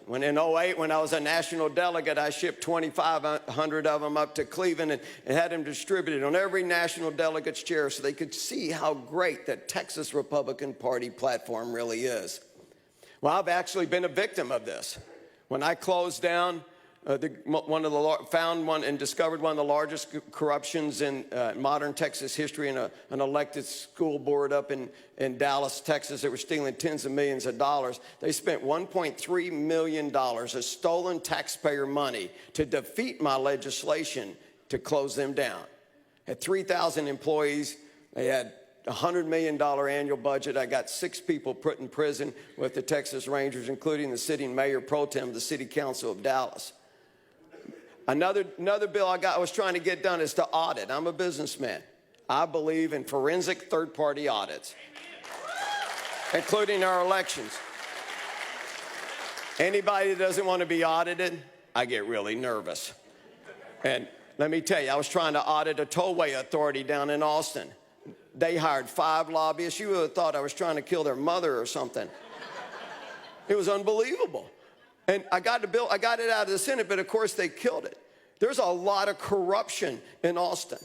when in 2008, when I was a national delegate, I shipped 2,500 of them up to Cleveland and had them distributed on every national delegate's chair so they could see how great the Texas Republican Party platform really is. Well, I've actually been a victim of this. When I closed down found one and discovered one of the largest corruptions in modern Texas history in an elected school board up in Dallas, Texas. They were stealing tens of millions of dollars. They spent $1.3 million of stolen taxpayer money to defeat my legislation to close them down. Had 3,000 employees. They had a $100 million annual budget. I got 6 people put in prison with the Texas Rangers, including the sitting mayor pro tem of the city council of Dallas. Another bill I was trying to get done is to audit. I'm a businessman. I believe in forensic third-party audits, including our elections. Anybody that doesn't want to be audited, I get really nervous. And let me tell you, I was trying to audit a tollway authority down in Austin. They hired 5 lobbyists. You would have thought I was trying to kill their mother or something. It was unbelievable. And I got it out of the Senate, but of course they killed it. There's a lot of corruption in Austin.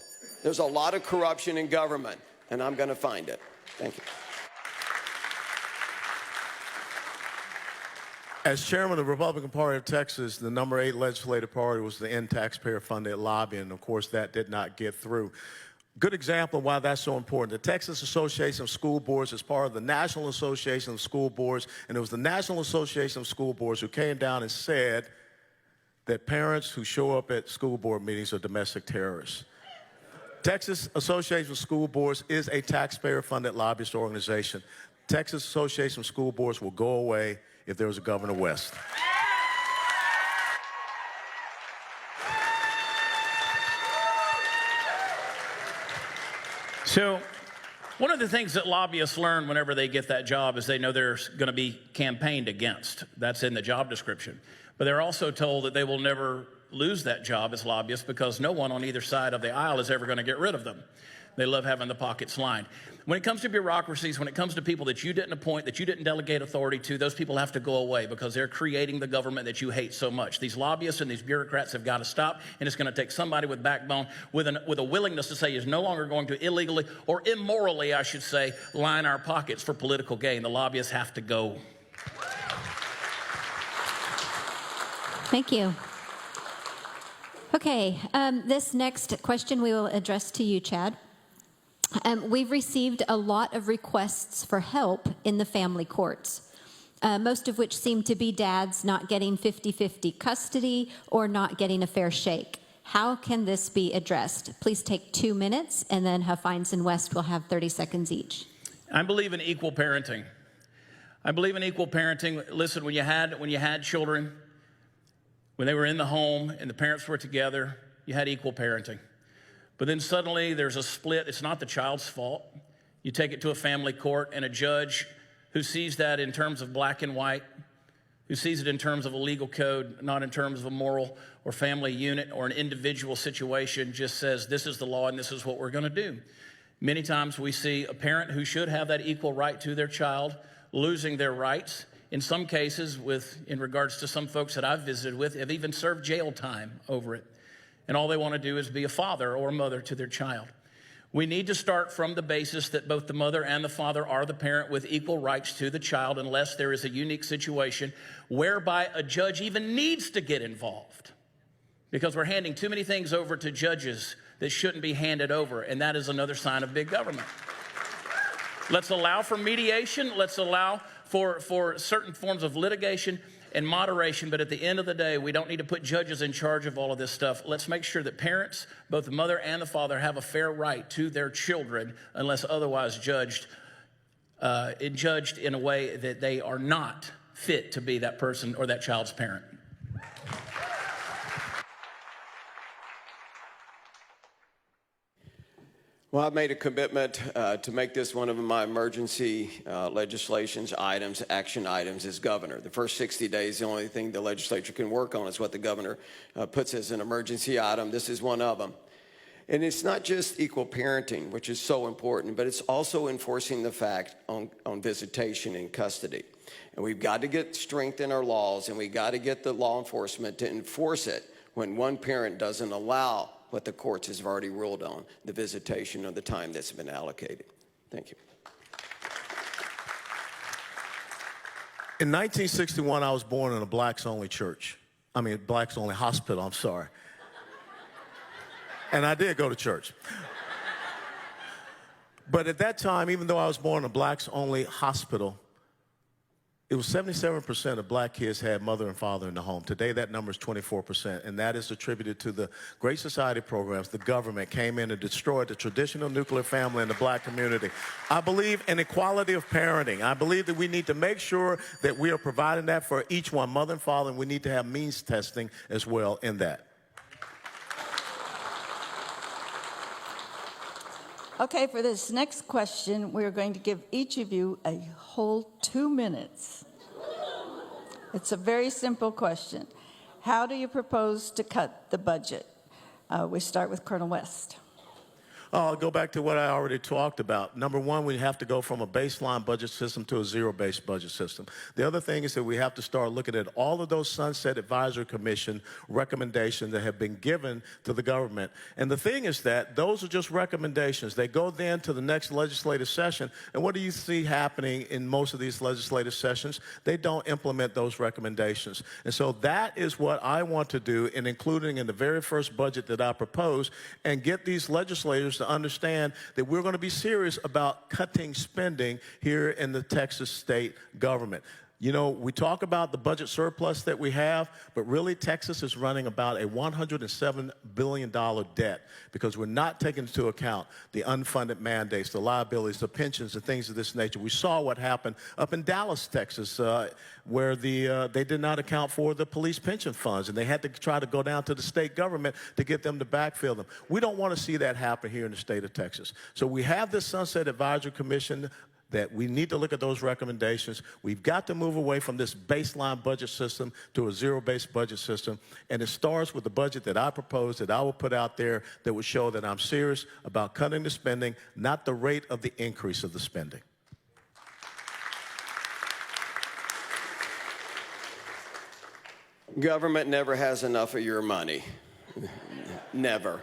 There's a lot of corruption in government, and I'm going to find it. Thank you. As chairman of the Republican Party of Texas, the number 8 legislative priority was to end taxpayer-funded lobbying. Of course, that did not get through. Good example of why that's so important. The Texas Association of School Boards is part of the National Association of School Boards, and it was the National Association of School Boards who came down and said that parents who show up at school board meetings are domestic terrorists. Texas Association of School Boards is a taxpayer-funded lobbyist organization. Texas Association of School Boards will go away if there was a Governor West. So one of the things that lobbyists learn whenever they get that job is they know they're going to be campaigned against. That's in the job description. But they're also told that they will never lose that job as lobbyists because no one on either side of the aisle is ever going to get rid of them. They love having the pockets lined. When it comes to bureaucracies, when it comes to people that you didn't appoint, that you didn't delegate authority to, those people have to go away because they're creating the government that you hate so much. These lobbyists and these bureaucrats have got to stop, and it's going to take somebody with backbone, with a willingness to say is no longer going to illegally, or immorally, I should say, line our pockets for political gain. The lobbyists have to go. Thank you. Okay, this next question we will address to you, Chad. We've received a lot of requests for help in the family courts, most of which seem to be dads not getting 50-50 custody or not getting a fair shake. How can this be addressed? Please take 2 minutes, and then Huffines and West will have 30 seconds each. I believe in equal parenting. I believe in equal parenting. Listen, when you had children, when they were in the home and the parents were together, you had equal parenting. But then suddenly there's a split. It's not the child's fault. You take it to a family court, and a judge who sees that in terms of black and white, who sees it in terms of a legal code, not in terms of a moral or family unit or an individual situation, just says this is the law and this is what we're going to do. Many times we see a parent who should have that equal right to their child losing their rights. In some cases, in regards to some folks that I've visited with, have even served jail time over it. And all they want to do is be a father or a mother to their child. We need to start from the basis that both the mother and the father are the parent with equal rights to the child, unless there is a unique situation whereby a judge even needs to get involved. Because we're handing too many things over to judges that shouldn't be handed over, and that is another sign of big government. Let's allow for mediation. Let's allow for certain forms of litigation and moderation, but at the end of the day, we don't need to put judges in charge of all of this stuff. Let's make sure that parents, both the mother and the father, have a fair right to their children unless otherwise judged in a way that they are not fit to be that person or that child's parent. Well, I've made a commitment to make this one of my emergency action items as governor. The first 60 days, the only thing the legislature can work on is what the governor puts as an emergency item. This is one of them. And it's not just equal parenting, which is so important, but it's also enforcing the fact on visitation and custody. And we've got to get strength in our laws, and we've got to get the law enforcement to enforce it when one parent doesn't allow what the courts have already ruled on, the visitation of the time that's been allocated. Thank you. In 1961, I was born in a blacks-only blacks-only hospital, I'm sorry. And I did go to church. But at that time, even though I was born in a blacks-only hospital, it was 77% of black kids had mother and father in the home. Today, that number is 24%, and that is attributed to the Great Society programs. The government came in and destroyed the traditional nuclear family in the black community. I believe in equality of parenting. I believe that we need to make sure that we are providing that for each one, mother and father, and we need to have means testing as well in that. Okay, for this next question, we're going to give each of you a whole 2 minutes. It's a very simple question. How do you propose to cut the budget? We start with Colonel West. I'll go back to what I already talked about. Number one, we have to go from a baseline budget system to a zero-based budget system. The other thing is that we have to start looking at all of those Sunset Advisory Commission recommendations that have been given to the government. And the thing is that those are just recommendations. They go then to the next legislative session, and what do you see happening in most of these legislative sessions? They don't implement those recommendations. And so that is what I want to do in including in the very first budget that I propose, and get these legislators to understand that we're going to be serious about cutting spending here in the Texas state government. You know, we talk about the budget surplus that we have, but really Texas is running about a $107 billion debt because we're not taking into account the unfunded mandates, the liabilities, the pensions, and things of this nature. We saw what happened up in Dallas, Texas, where they did not account for the police pension funds, and they had to try to go down to the state government to get them to backfill them. We don't want to see that happen here in the state of Texas. So we have this Sunset Advisory Commission that we need to look at those recommendations. We've got to move away from this baseline budget system to a zero-based budget system. And it starts with the budget that I propose, that I will put out there, that will show that I'm serious about cutting the spending, not the rate of the increase of the spending. Government never has enough of your money. Never.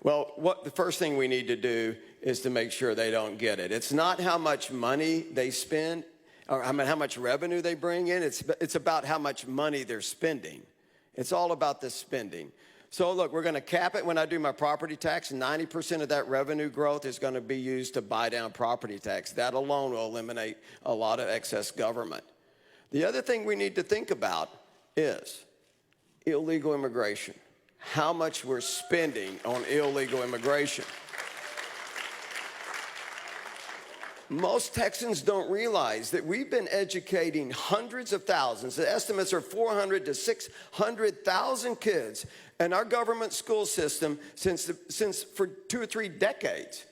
Well, the first thing we need to do is to make sure they don't get it. It's not how much money they spend or how much revenue they bring in. It's about how much money they're spending. It's all about the spending. So look, we're going to cap it when I do my property tax. 90% of that revenue growth is going to be used to buy down property tax. That alone will eliminate a lot of excess government. The other thing we need to think about is illegal immigration. How much we're spending on illegal immigration. Most Texans don't realize that we've been educating hundreds of thousands. The estimates are 400 to 600,000 kids in our government school system since for 2 or 3 decades.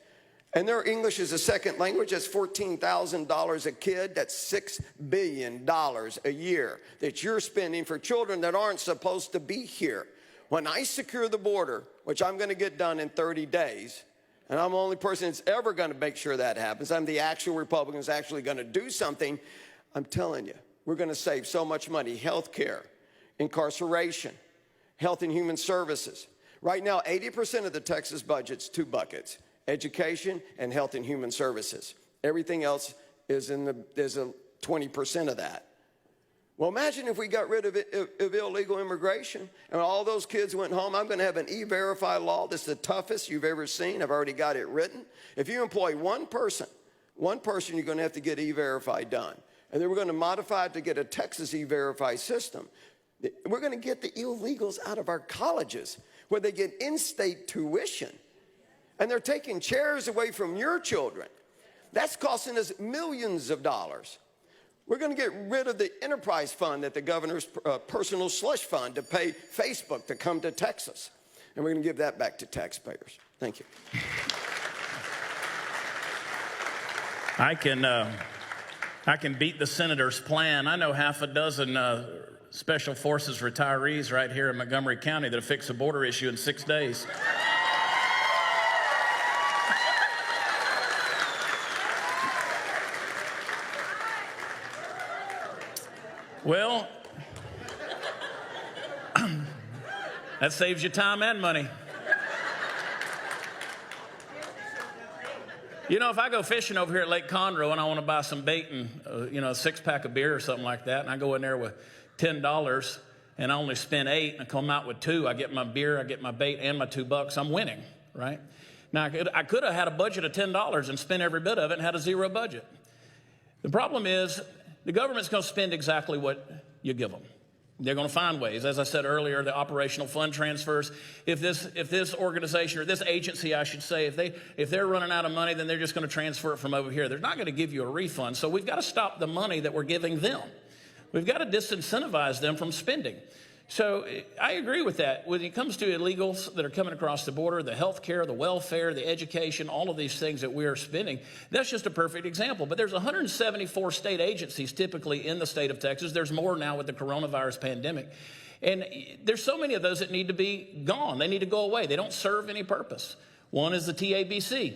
And their English is a second language. That's $14,000 a kid. That's $6 billion a year that you're spending for children that aren't supposed to be here. When I secure the border, which I'm going to get done in 30 days, and I'm the only person that's ever going to make sure that happens, I'm the actual Republican who's actually going to do something, I'm telling you, we're going to save so much money. Health care, incarceration, health and human services. Right now, 80% of the Texas budget's 2 buckets. education, and health and human services. Everything else is there's a 20% of that. Well, imagine if we got rid of illegal immigration and all those kids went home. I'm going to have an E-Verify law that's the toughest you've ever seen. I've already got it written. If you employ one person, you're going to have to get E-Verify done. And then we're going to modify it to get a Texas E-Verify system. We're going to get the illegals out of our colleges where they get in-state tuition. And they're taking chairs away from your children. That's costing us millions of dollars. We're going to get rid of the enterprise fund at the governor's personal slush fund to pay Facebook to come to Texas. And we're going to give that back to taxpayers. Thank you. I can beat the senator's plan. I know half a dozen Special Forces retirees right here in Montgomery County that'll fix the border issue in 6 days. Well, that saves you time and money. You know, if I go fishing over here at Lake Conroe and I want to buy some bait and, a 6-pack of beer or something like that, and I go in there with $10 and I only spend $8 and I come out with $2, I get my beer, I get my bait and my $2, I'm winning, right? Now, I could have had a budget of $10 and spent every bit of it and had a zero budget. The problem is the government's going to spend exactly what you give them. They're going to find ways. As I said earlier, the operational fund transfers. If this organization or this agency, I should say, if they're running out of money, then they're just going to transfer it from over here. They're not going to give you a refund. So we've got to stop the money that we're giving them. We've got to disincentivize them from spending. So I agree with that. When it comes to illegals that are coming across the border, the health care, the welfare, the education, all of these things that we are spending, that's just a perfect example. But there's 174 state agencies typically in the state of Texas. There's more now with the coronavirus pandemic. And there's so many of those that need to be gone. They need to go away. They don't serve any purpose. One is the TABC.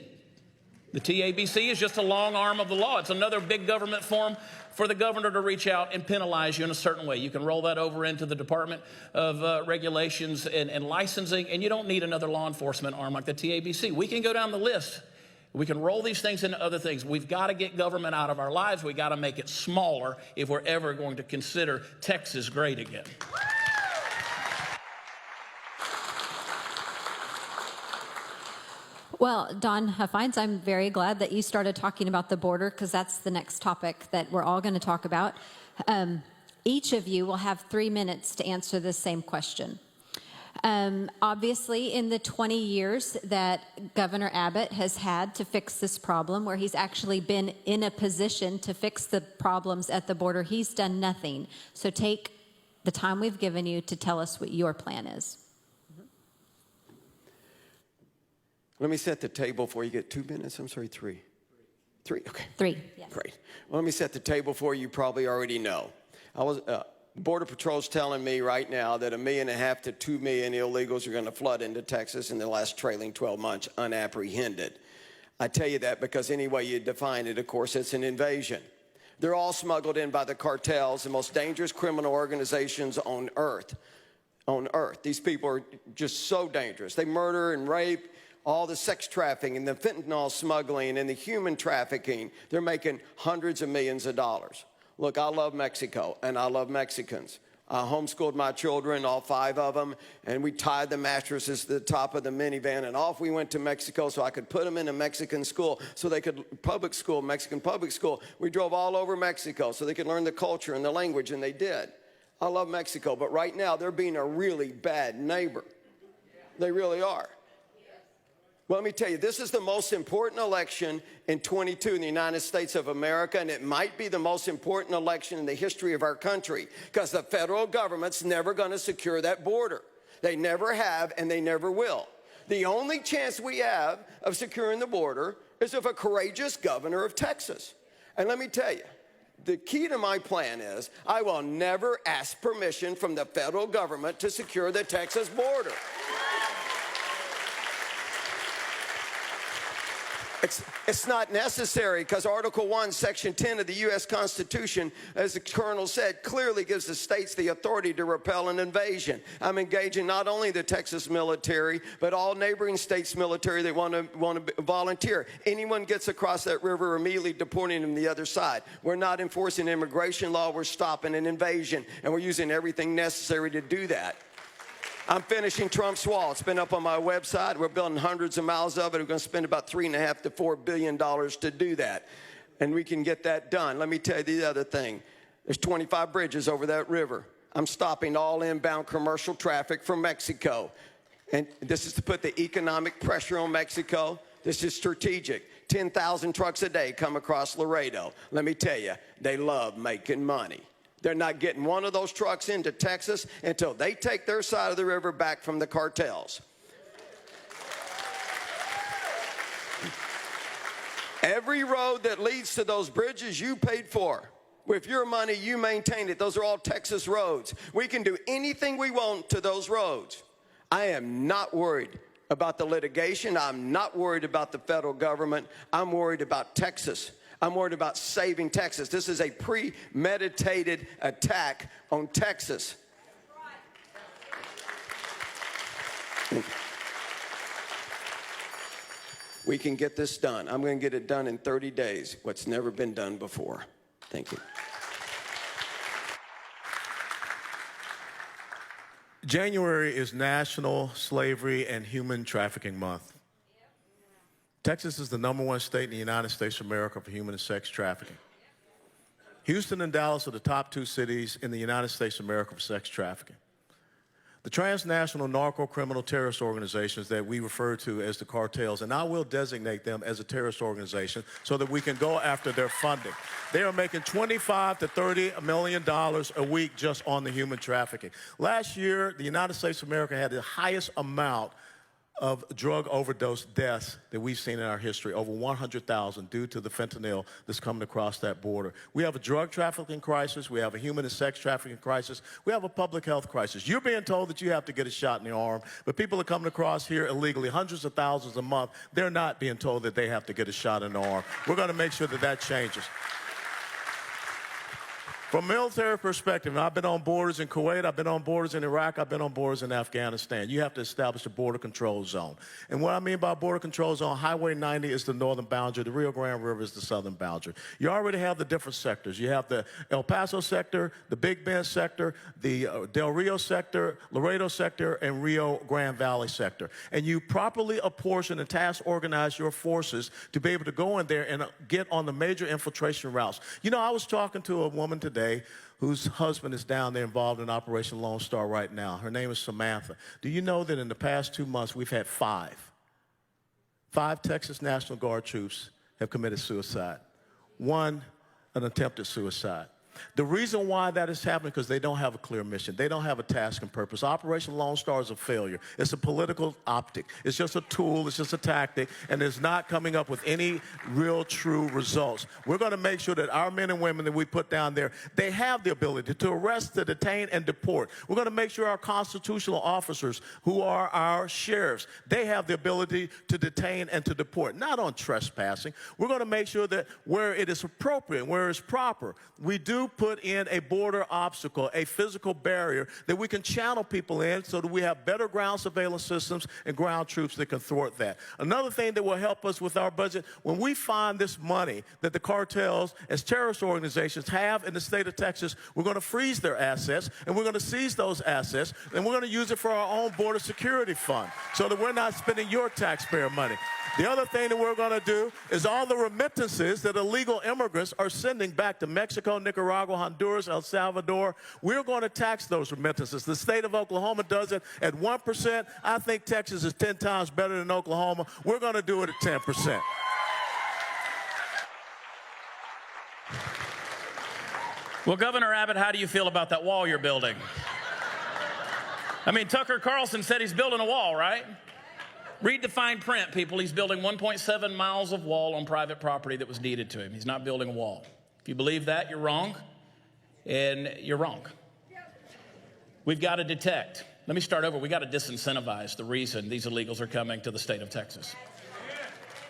The TABC is just a long arm of the law. It's another big government form for the governor to reach out and penalize you in a certain way. You can roll that over into the Department of Regulations and Licensing, and you don't need another law enforcement arm like the TABC. We can go down the list. We can roll these things into other things. We've got to get government out of our lives. We've got to make it smaller if we're ever going to consider Texas great again. Well, Don Huffines, I'm very glad that you started talking about the border because that's the next topic that we're all going to talk about. Each of you will have 3 minutes to answer the same question. Obviously, in the 20 years that Governor Abbott has had to fix this problem, where he's actually been in a position to fix the problems at the border, he's done nothing. So take the time we've given you to tell us what your plan is. Let me set the table for you. Get 2 minutes. I'm sorry, 3. 3, okay. 3, yes. Great. Well, let me set the table for you. You probably already know. Border Patrol's telling me right now that 1.5 million to 2 million illegals are going to flood into Texas in the last trailing 12 months unapprehended. I tell you that because any way you define it, of course, it's an invasion. They're all smuggled in by the cartels, the most dangerous criminal organizations on earth. These people are just so dangerous. They murder and rape, all the sex trafficking and the fentanyl smuggling and the human trafficking. They're making hundreds of millions of dollars. Look, I love Mexico, and I love Mexicans. I homeschooled my children, all 5 of them, and we tied the mattresses to the top of the minivan, and off we went to Mexico so I could put them in a Mexican school so they could, Mexican public school. We drove all over Mexico so they could learn the culture and the language, and they did. I love Mexico, but right now they're being a really bad neighbor. They really are. Well, let me tell you, this is the most important election in 22 in the United States of America, and it might be the most important election in the history of our country because the federal government's never going to secure that border. They never have, and they never will. The only chance we have of securing the border is if a courageous governor of Texas. And let me tell you, the key to my plan is I will never ask permission from the federal government to secure the Texas border. It's not necessary because Article 1, Section 10 of the U.S. Constitution, as the Colonel said, clearly gives the states the authority to repel an invasion. I'm engaging not only the Texas military, but all neighboring states' military that want to volunteer. Anyone gets across that river, immediately deporting them to the other side. We're not enforcing immigration law. We're stopping an invasion, and we're using everything necessary to do that. I'm finishing Trump's wall. It's been up on my website. We're building hundreds of miles of it. We're going to spend about $3.5 to $4 billion to do that. And we can get that done. Let me tell you the other thing. There's 25 bridges over that river. I'm stopping all inbound commercial traffic from Mexico. And this is to put the economic pressure on Mexico. This is strategic. 10,000 trucks a day come across Laredo. Let me tell you, they love making money. They're not getting one of those trucks into Texas until they take their side of the river back from the cartels. Every road that leads to those bridges you paid for. With your money, you maintained it. Those are all Texas roads. We can do anything we want to those roads. I am not worried about the litigation. I'm not worried about the federal government. I'm worried about Texas. I'm worried about saving Texas. This is a premeditated attack on Texas. We can get this done. I'm going to get it done in 30 days, what's never been done before. Thank you. January is National Slavery and Human Trafficking Month. Texas is the #1 state in the United States of America for human and sex trafficking. Houston and Dallas are the top 2 cities in the United States of America for sex trafficking. The transnational narco-criminal terrorist organizations that we refer to as the cartels, and I will designate them as a terrorist organization so that we can go after their funding. They are making $25 to $30 million a week just on the human trafficking. Last year, the United States of America had the highest amount of drug overdose deaths that we've seen in our history, over 100,000 due to the fentanyl that's coming across that border. We have a drug trafficking crisis. We have a human and sex trafficking crisis. We have a public health crisis. You're being told that you have to get a shot in the arm, but people are coming across here illegally, hundreds of thousands a month. They're not being told that they have to get a shot in the arm. We're going to make sure that that changes. From a military perspective, and I've been on borders in Kuwait, I've been on borders in Iraq, I've been on borders in Afghanistan. You have to establish a border control zone. And what I mean by border control zone, Highway 90 is the northern boundary, the Rio Grande River is the southern boundary. You already have the different sectors. You have the El Paso sector, the Big Bend sector, the Del Rio sector, Laredo sector, and Rio Grande Valley sector. And you properly apportion and task organize your forces to be able to go in there and get on the major infiltration routes. You know, I was talking to a woman today whose husband is down there involved in Operation Lone Star right now. Her name is Samantha. Do you know that in the past 2 months we've had five Texas National Guard troops have committed suicide? One, an attempted suicide. The reason why that is happening is because they don't have a clear mission. They don't have a task and purpose. Operation Lone Star is a failure. It's a political optic. It's just a tool. It's just a tactic, and it's not coming up with any real, true results. We're going to make sure that our men and women that we put down there, they have the ability to arrest, to detain, and deport. We're going to make sure our constitutional officers, who are our sheriffs, they have the ability to detain and to deport, not on trespassing. We're going to make sure that where it is appropriate, where it's proper, we do put in a border obstacle, a physical barrier that we can channel people in so that we have better ground surveillance systems and ground troops that can thwart that. Another thing that will help us with our budget, when we find this money that the cartels as terrorist organizations have in the state of Texas, we're going to freeze their assets, and we're going to seize those assets, and we're going to use it for our own border security fund so that we're not spending your taxpayer money. The other thing that we're going to do is all the remittances that illegal immigrants are sending back to Mexico, Nicaragua, Honduras, El Salvador, we're going to tax those remittances. The state of Oklahoma does it at 1%. I think Texas is 10 times better than Oklahoma. We're going to do it at 10%. Well, Governor Abbott, how do you feel about that wall you're building? I mean, Tucker Carlson said he's building a wall, right? Read the fine print, people. He's building 1.7 miles of wall on private property that was deeded to him. He's not building a wall. If you believe that, you're wrong, and you're wrong. We've got to detect. Let me start over. We've got to disincentivize the reason these illegals are coming to the state of Texas.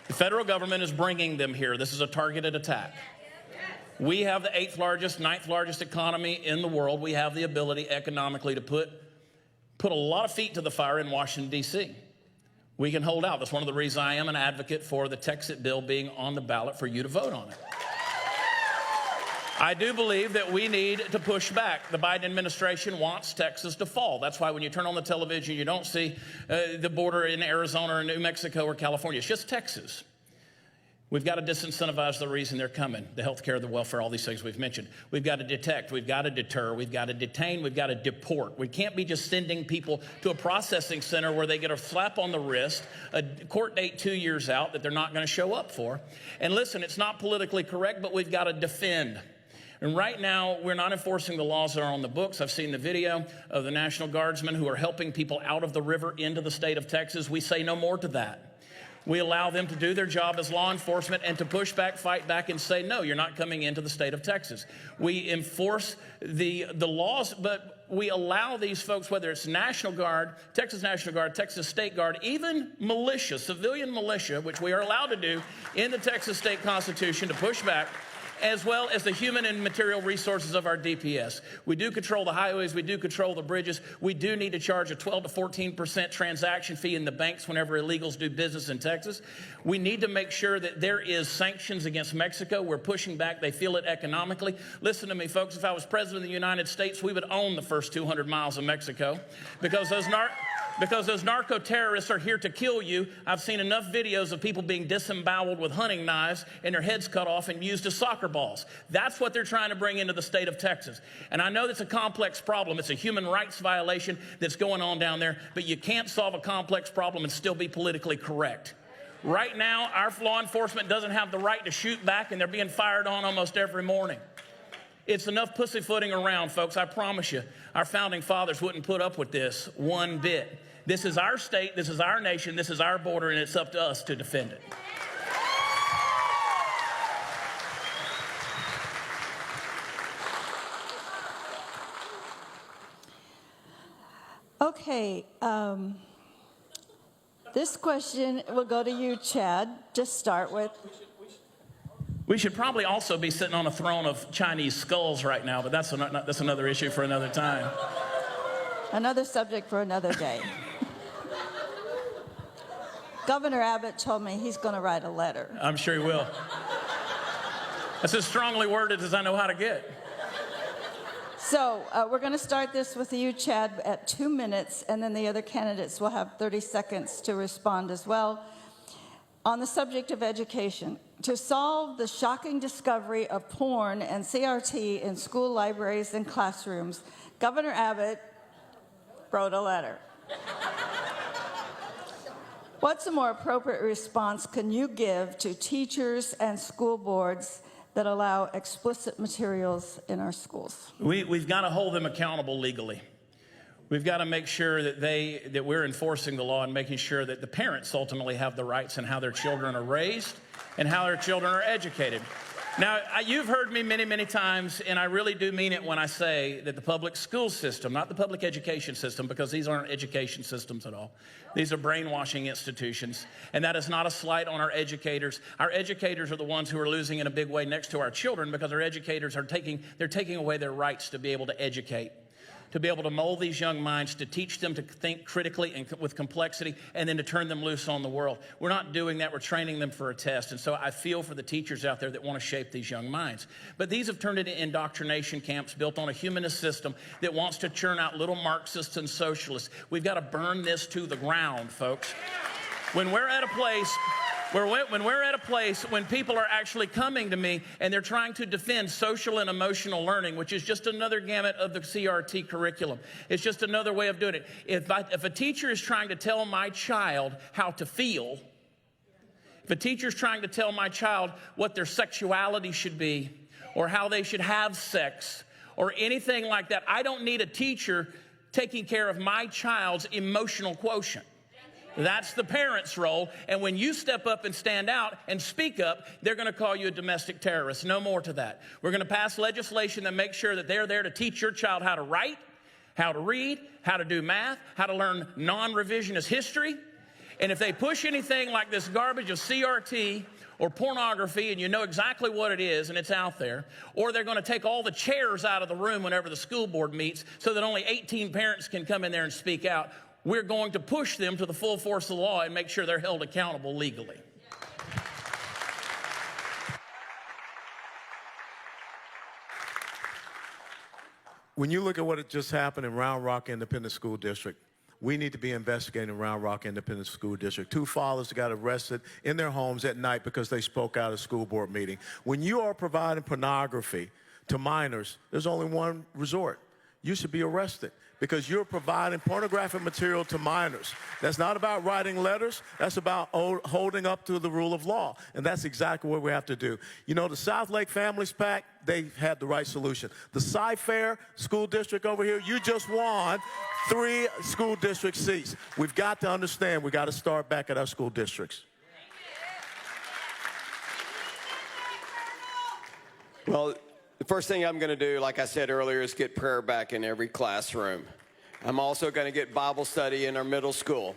The federal government is bringing them here. This is a targeted attack. We have the 8th largest, 9th largest economy in the world. We have the ability economically to put a lot of feet to the fire in Washington, D.C. We can hold out. That's one of the reasons I am an advocate for the Texit bill being on the ballot for you to vote on it. I do believe that we need to push back. The Biden administration wants Texas to fall. That's why when you turn on the television, you don't see the border in Arizona or New Mexico or California. It's just Texas. We've got to disincentivize the reason they're coming, the health care, the welfare, all these things we've mentioned. We've got to detect, we've got to deter, we've got to detain, we've got to deport. We can't be just sending people to a processing center where they get a slap on the wrist, a court date 2 years out that they're not going to show up for. And listen, it's not politically correct, but we've got to defend. And right now, we're not enforcing the laws that are on the books. I've seen the video of the National Guardsmen who are helping people out of the river into the state of Texas. We say no more to that. We allow them to do their job as law enforcement and to push back, fight back, and say, no, you're not coming into the state of Texas. We enforce the laws, but we allow these folks, whether it's National Guard, Texas State Guard, even militia, civilian militia, which we are allowed to do in the Texas state constitution to push back, as well as the human and material resources of our DPS. We do control the highways. We do control the bridges. We do need to charge a 12 to 14% transaction fee in the banks whenever illegals do business in Texas. We need to make sure that there is sanctions against Mexico. We're pushing back. They feel it economically. Listen to me, folks. If I was president of the United States, we would own the first 200 miles of Mexico because those narco-terrorists are here to kill you. I've seen enough videos of people being disemboweled with hunting knives and their heads cut off and used as soccer balls. That's what they're trying to bring into the state of Texas. And I know that's a complex problem. It's a human rights violation that's going on down there, but you can't solve a complex problem and still be politically correct. Right now, our law enforcement doesn't have the right to shoot back, and they're being fired on almost every morning. It's enough pussyfooting around, folks. I promise you, our founding fathers wouldn't put up with this one bit. This is our state, this is our nation, this is our border, and it's up to us to defend it. Okay, this question will go to you, Chad, to start with. We should probably also be sitting on a throne of Chinese skulls right now, but that's another issue for another time. Another subject for another day. Governor Abbott told me he's going to write a letter. I'm sure he will. That's as strongly worded as I know how to get. So we're going to start this with you, Chad, at 2 minutes, and then the other candidates will have 30 seconds to respond as well. On the subject of education, to solve the shocking discovery of porn and CRT in school libraries and classrooms, Governor Abbott wrote a letter. What's a more appropriate response can you give to teachers and school boards that allow explicit materials in our schools? We've got to hold them accountable legally. We've got to make sure that we're enforcing the law and making sure that the parents ultimately have the rights in how their children are raised and how their children are educated. Now, you've heard me many, many times, and I really do mean it when I say that the public school system, not the public education system, because these aren't education systems at all. These are brainwashing institutions, and that is not a slight on our educators. Our educators are the ones who are losing in a big way next to our children because our educators are taking away their rights to be able to educate, to be able to mold these young minds, to teach them to think critically and with complexity, and then to turn them loose on the world. We're not doing that. We're training them for a test. And so I feel for the teachers out there that want to shape these young minds. But these have turned into indoctrination camps built on a humanist system that wants to churn out little Marxists and socialists. We've got to burn this to the ground, folks. When we're at a place when people are actually coming to me and they're trying to defend social and emotional learning, which is just another gamut of the CRT curriculum. It's just another way of doing it. If a teacher is trying to tell my child how to feel, if a teacher is trying to tell my child what their sexuality should be or how they should have sex or anything like that, I don't need a teacher taking care of my child's emotional quotient. That's the parent's role. And when you step up and stand out and speak up, they're going to call you a domestic terrorist. No more to that. We're going to pass legislation that makes sure that they're there to teach your child how to write, how to read, how to do math, how to learn non-revisionist history. And if they push anything like this garbage of CRT or pornography, and you know exactly what it is and it's out there, or they're going to take all the chairs out of the room whenever the school board meets so that only 18 parents can come in there and speak out, we're going to push them to the full force of the law and make sure they're held accountable legally. When you look at what had just happened in Round Rock Independent School District, we need to be investigating Round Rock Independent School District. 2 fathers got arrested in their homes at night because they spoke out at a school board meeting. When you are providing pornography to minors, there's only one resort. You should be arrested because you're providing pornographic material to minors. That's not about writing letters. That's about holding up to the rule of law. And that's exactly what we have to do. You know, the South Lake Families PAC, they had the right solution. The Cy-Fair School District over here, you just won 3 school district seats. We've got to understand, we've got to start back at our school districts. Well, the first thing I'm going to do, like I said earlier, is get prayer back in every classroom. I'm also going to get Bible study in our middle school.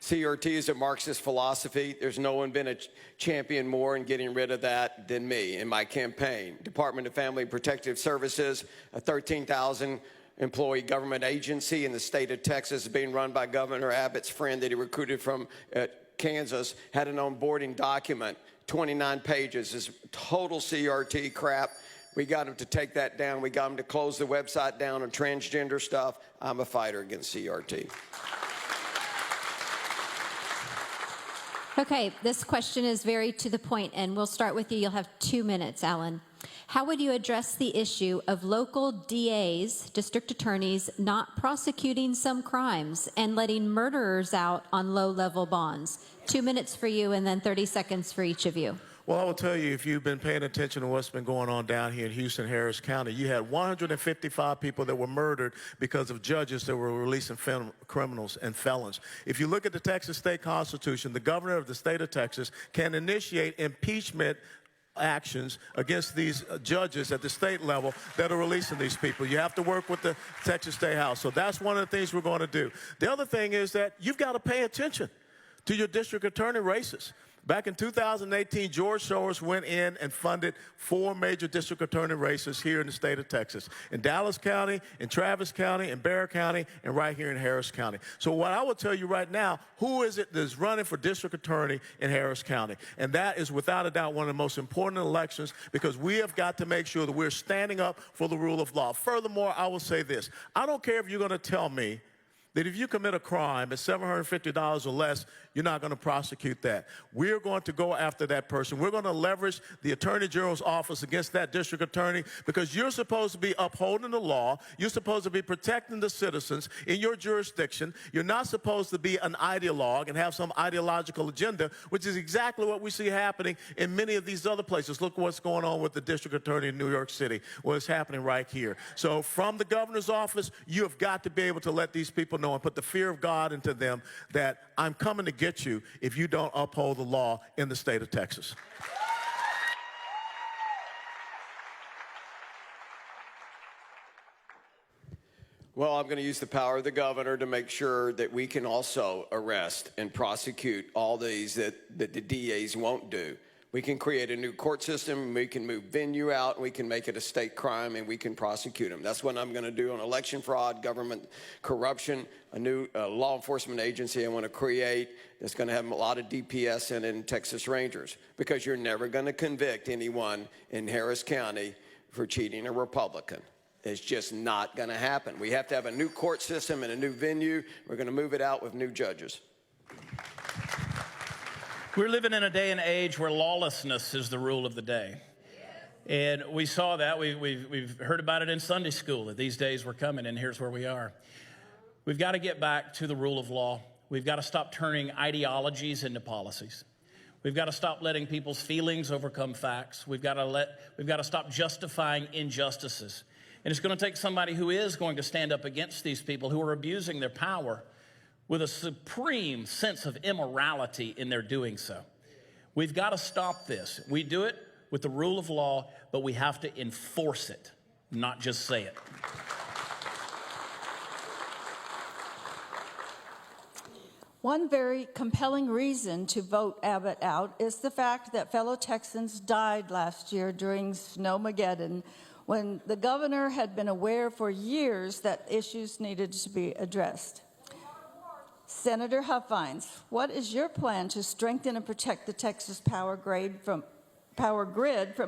CRT is a Marxist philosophy. There's no one been a champion more in getting rid of that than me in my campaign. Department of Family and Protective Services, a 13,000 employee government agency in the state of Texas, being run by Governor Abbott's friend that he recruited from Kansas, had an onboarding document, 29 pages, is total CRT crap. We got them to take that down. We got them to close the website down on transgender stuff. I'm a fighter against CRT. Okay, this question is very to the point, and we'll start with you. You'll have 2 minutes, Alan. How would you address the issue of local DAs, district attorneys, not prosecuting some crimes and letting murderers out on low-level bonds? 2 minutes for you, and then 30 seconds for each of you. Well, I will tell you, if you've been paying attention to what's been going on down here in Houston, Harris County, you had 155 people that were murdered because of judges that were releasing criminals and felons. If you look at the Texas state constitution, the governor of the state of Texas can initiate impeachment actions against these judges at the state level that are releasing these people. You have to work with the Texas State House. So that's one of the things we're going to do. The other thing is that you've got to pay attention to your district attorney races. Back in 2018, George Soros went in and funded 4 major district attorney races here in the state of Texas, in Dallas County, in Travis County, in Bexar County, and right here in Harris County. So what I will tell you right now, who is it that's running for district attorney in Harris County? And that is without a doubt one of the most important elections, because we have got to make sure that we're standing up for the rule of law. Furthermore, I will say this. I don't care if you're going to tell me that if you commit a crime at $750 or less, you're not going to prosecute that. We're going to go after that person. We're going to leverage the Attorney General's office against that district attorney, because you're supposed to be upholding the law. You're supposed to be protecting the citizens in your jurisdiction. You're not supposed to be an ideologue and have some ideological agenda, which is exactly what we see happening in many of these other places. Look what's going on with the district attorney in New York City, what's happening right here. So from the governor's office, you have got to be able to let these people know and put the fear of God into them that I'm coming to get you if you don't uphold the law in the state of Texas. Well, I'm going to use the power of the governor to make sure that we can also arrest and prosecute all these that the DAs won't do. We can create a new court system, we can move venue out, and we can make it a state crime, and we can prosecute them. That's what I'm going to do on election fraud, government corruption, a new law enforcement agency I want to create that's going to have a lot of DPS in it, and Texas Rangers, because you're never going to convict anyone in Harris County for cheating a Republican. It's just not going to happen. We have to have a new court system and a new venue. We're going to move it out with new judges. We're living in a day and age where lawlessness is the rule of the day. And we saw that. We've heard about it in Sunday school, that these days were coming, and here's where we are. We've got to get back to the rule of law. We've got to stop turning ideologies into policies. We've got to stop letting people's feelings overcome facts. We've got to stop justifying injustices. And it's going to take somebody who is going to stand up against these people who are abusing their power with a supreme sense of immorality in their doing so. We've got to stop this. We do it with the rule of law, but we have to enforce it, not just say it. One very compelling reason to vote Abbott out is the fact that fellow Texans died last year during Snowmageddon, when the governor had been aware for years that issues needed to be addressed. Senator Huffines, what is your plan to strengthen and protect the Texas power grid from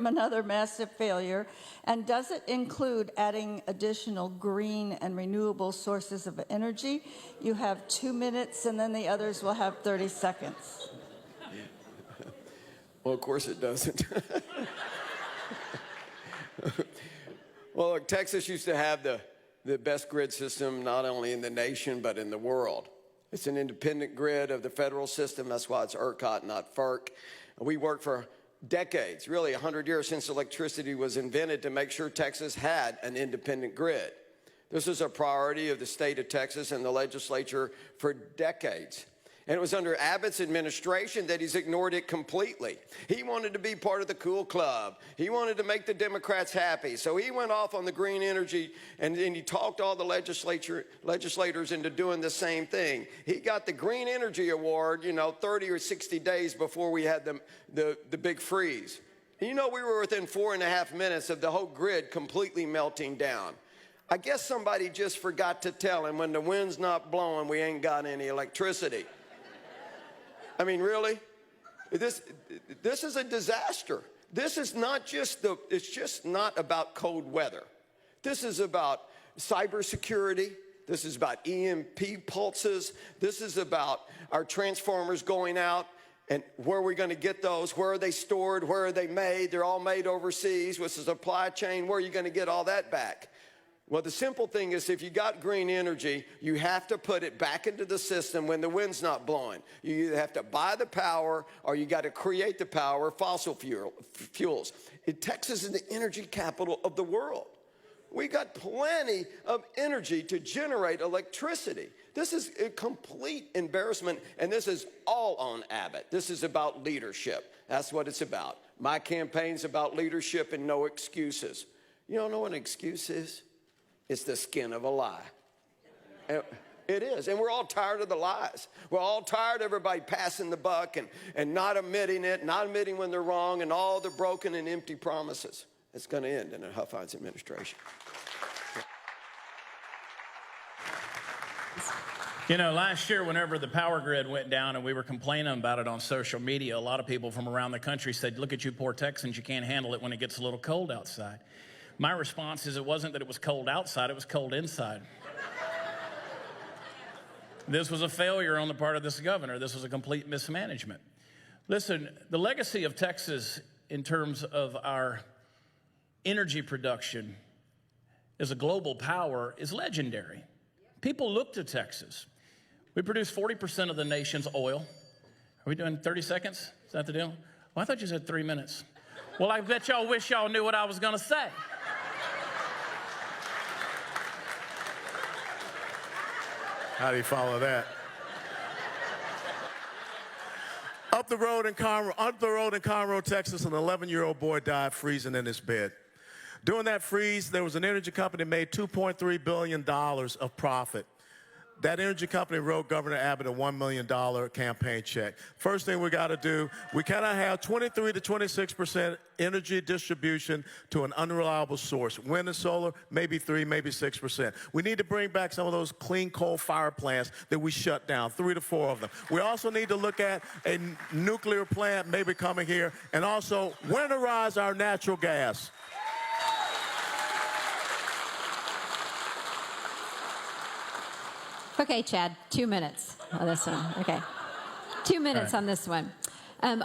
another massive failure? And does it include adding additional green and renewable sources of energy? You have 2 minutes, and then the others will have 30 seconds. Well, of course it doesn't. Well, look, Texas used to have the best grid system not only in the nation but in the world. It's an independent grid of the federal system. That's why it's ERCOT, not FERC. We worked for decades, really 100 years since electricity was invented, to make sure Texas had an independent grid. This was a priority of the state of Texas and the legislature for decades. And it was under Abbott's administration that he's ignored it completely. He wanted to be part of the cool club. He wanted to make the Democrats happy. So he went off on the green energy, and he talked all the legislators into doing the same thing. He got the Green Energy Award, 30 or 60 days before we had the big freeze. And we were within 4.5 minutes of the whole grid completely melting down. I guess somebody just forgot to tell him, when the wind's not blowing, we ain't got any electricity. I mean, really? This is a disaster. This is not just it's just not about cold weather. This is about cybersecurity. This is about EMP pulses. This is about our transformers going out, and where are we going to get those? Where are they stored? Where are they made? They're all made overseas. What's the supply chain? Where are you going to get all that back? Well, the simple thing is, if you got green energy, you have to put it back into the system when the wind's not blowing. You either have to buy the power, or you got to create the power, fossil fuels. Texas is the energy capital of the world. We got plenty of energy to generate electricity. This is a complete embarrassment, and this is all on Abbott. This is about leadership. That's what it's about. My campaign's about leadership and no excuses. You don't know what an excuse is? It's the skin of a lie. It is. And we're all tired of the lies. We're all tired of everybody passing the buck and not admitting it, not admitting when they're wrong, and all the broken and empty promises. It's going to end in a Huffines administration. Last year, whenever the power grid went down and we were complaining about it on social media, a lot of people from around the country said, look at you poor Texans, you can't handle it when it gets a little cold outside. My response is, it wasn't that it was cold outside, it was cold inside. This was a failure on the part of this governor. This was a complete mismanagement. Listen, the legacy of Texas in terms of our energy production as a global power is legendary. People look to Texas. We produce 40% of the nation's oil. Are we doing 30 seconds? Is that the deal? Well, I thought you said 3 minutes. Well, I bet y'all wish y'all knew what I was going to say. How do you follow that? Up the road in Conroe, Texas, an 11-year-old boy died freezing in his bed. During that freeze, there was an energy company that made $2.3 billion of profit. That energy company wrote Governor Abbott a $1 million campaign check. First thing we got to do, we cannot have 23 to 26% energy distribution to an unreliable source. Wind and solar, maybe 3, maybe 6%. We need to bring back some of those clean coal fire plants that we shut down, 3 to 4 of them. We also need to look at a nuclear plant maybe coming here, and also winterize our natural gas. Okay, Chad, 2 minutes on this one. Okay. 2 minutes on this one.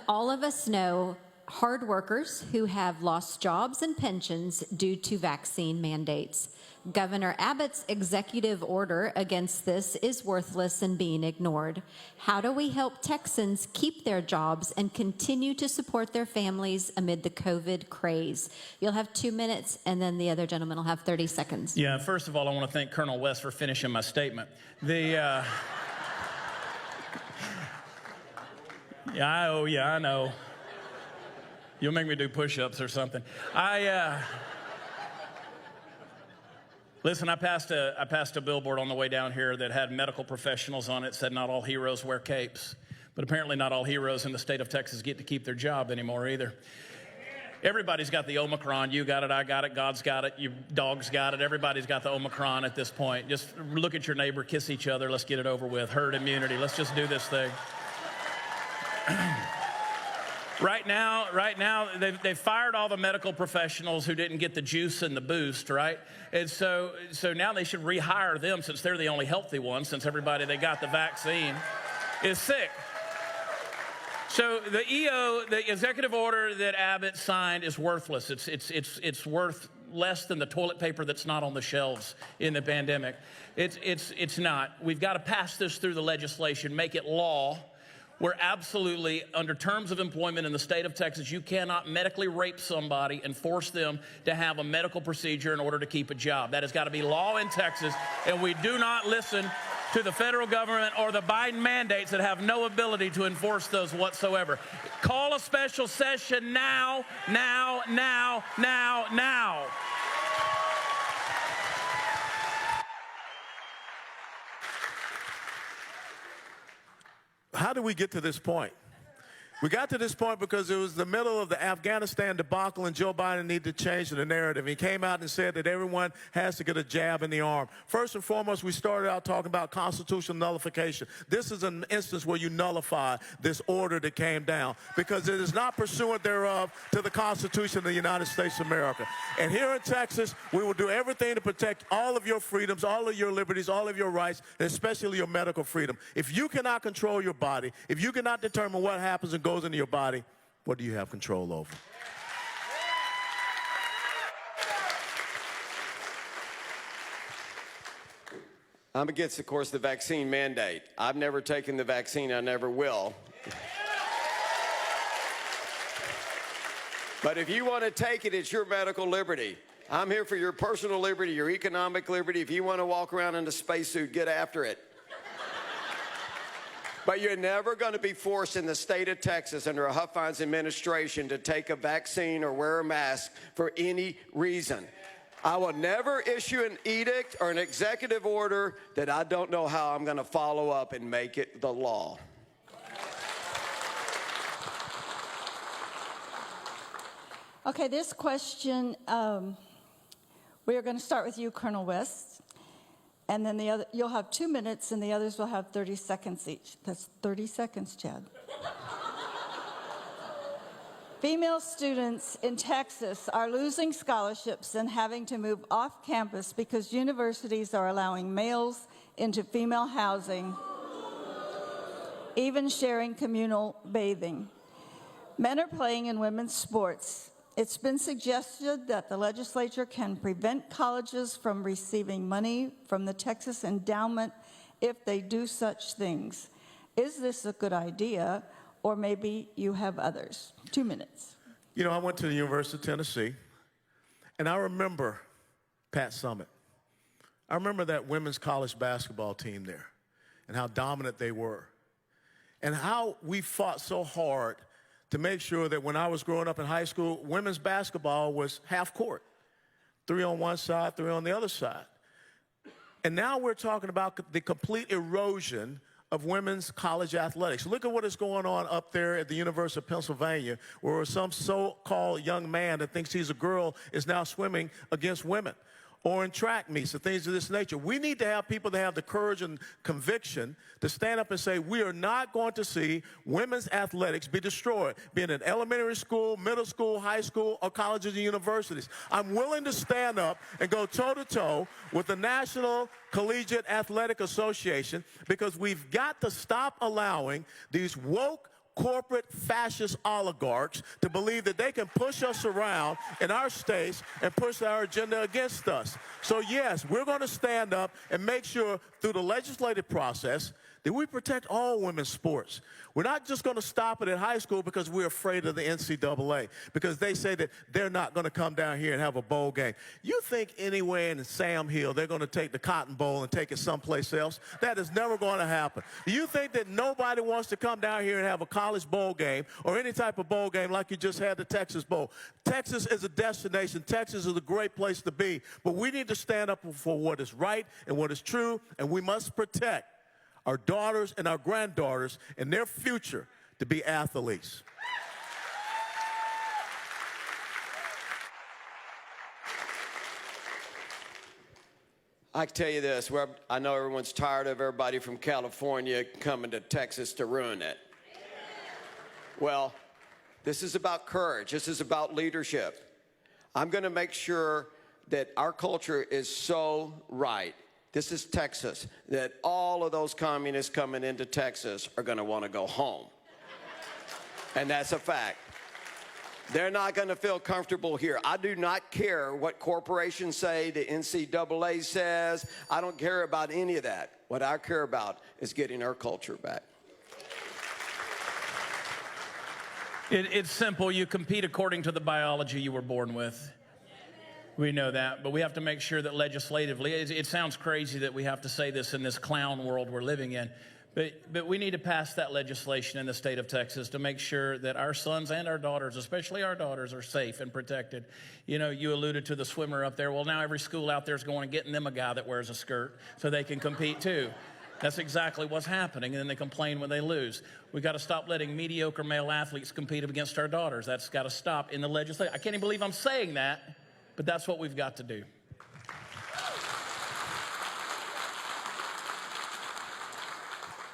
All of us know hard workers who have lost jobs and pensions due to vaccine mandates. Governor Abbott's executive order against this is worthless and being ignored. How do we help Texans keep their jobs and continue to support their families amid the COVID craze? You'll have 2 minutes, and then the other gentleman will have 30 seconds. Yeah, first of all, I want to thank Colonel West for finishing my statement. Yeah, I know. You'll make me do push-ups or something. Listen, I passed a billboard on the way down here that had medical professionals on it, said not all heroes wear capes. But apparently not all heroes in the state of Texas get to keep their job anymore either. Everybody's got the Omicron. You got it, I got it, God's got it, your dog's got it. Everybody's got the Omicron at this point. Just look at your neighbor, kiss each other, let's get it over with. Herd immunity, let's just do this thing. Right now, they've fired all the medical professionals who didn't get the juice and the boost, right? And so now they should rehire them since they're the only healthy ones, since everybody that got the vaccine is sick. So the EO, the executive order that Abbott signed is worthless. It's worth less than the toilet paper that's not on the shelves in the pandemic. It's not. We've got to pass this through the legislation, make it law. Where absolutely, under terms of employment in the state of Texas, you cannot medically rape somebody and force them to have a medical procedure in order to keep a job. That has got to be law in Texas, and we do not listen to the federal government or the Biden mandates that have no ability to enforce those whatsoever. Call a special session now, now, now, now, now. How did we get to this point? We got to this point because it was the middle of the Afghanistan debacle and Joe Biden needed to change the narrative. He came out and said that everyone has to get a jab in the arm. First and foremost, we started out talking about constitutional nullification. This is an instance where you nullify this order that came down because it is not pursuant thereof to the Constitution of the United States of America. And here in Texas, we will do everything to protect all of your freedoms, all of your liberties, all of your rights, and especially your medical freedom. If you cannot control your body, if you cannot determine what happens and goes into your body, what do you have control over? I'm against, of course, the vaccine mandate. I've never taken the vaccine. I never will. But if you want to take it, it's your medical liberty. I'm here for your personal liberty, your economic liberty. If you want to walk around in a spacesuit, get after it. But you're never going to be forced in the state of Texas under a Huffines administration to take a vaccine or wear a mask for any reason. I will never issue an edict or an executive order that I don't know how I'm going to follow up and make it the law. Okay, this question, we are going to start with you, Colonel West. And then you'll have 2 minutes, and the others will have 30 seconds each. That's 30 seconds, Chad. Female students in Texas are losing scholarships and having to move off campus because universities are allowing males into female housing, even sharing communal bathing. Men are playing in women's sports. It's been suggested that the legislature can prevent colleges from receiving money from the Texas Endowment if they do such things. Is this a good idea, or maybe you have others? 2 minutes. You know, I went to the University of Tennessee, and I remember Pat Summitt. I remember that women's college basketball team there and how dominant they were and how we fought so hard to make sure that when I was growing up in high school, women's basketball was half court. 3 on one side, 3 on the other side. And now we're talking about the complete erosion of women's college athletics. Look at what is going on up there at the University of Pennsylvania, where some so-called young man that thinks he's a girl is now swimming against women. Or in track meets and things of this nature. We need to have people that have the courage and conviction to stand up and say, we are not going to see women's athletics be destroyed, be it in elementary school, middle school, high school, or colleges and universities. I'm willing to stand up and go toe-to-toe with the National Collegiate Athletic Association because we've got to stop allowing these woke corporate fascist oligarchs to believe that they can push us around in our states and push our agenda against us. So yes, we're going to stand up and make sure through the legislative process that we protect all women's sports. We're not just going to stop it at high school because we're afraid of the NCAA, because they say that they're not going to come down here and have a bowl game. You think anywhere in Sam Hill they're going to take the Cotton Bowl and take it someplace else? That is never going to happen. Do you think that nobody wants to come down here and have a college bowl game or any type of bowl game like you just had the Texas Bowl? Texas is a destination. Texas is a great place to be. But we need to stand up for what is right and what is true, and we must protect our daughters and our granddaughters and their future to be athletes. I can tell you this, I know everyone's tired of everybody from California coming to Texas to ruin it. Well, this is about courage. This is about leadership. I'm going to make sure that our culture is so right. This is Texas, that all of those communists coming into Texas are going to want to go home. And that's a fact. They're not going to feel comfortable here. I do not care what corporations say, the NCAA says. I don't care about any of that. What I care about is getting our culture back. It's simple. You compete according to the biology you were born with. We know that, but we have to make sure that legislatively, it sounds crazy that we have to say this in this clown world we're living in, but we need to pass that legislation in the state of Texas to make sure that our sons and our daughters, especially our daughters, are safe and protected. You know, you alluded to the swimmer up there. Well, now every school out there is going and getting them a guy that wears a skirt so they can compete too. That's exactly what's happening, and then they complain when they lose. We've got to stop letting mediocre male athletes compete against our daughters. That's got to stop in the legislation. I can't even believe I'm saying that. But that's what we've got to do.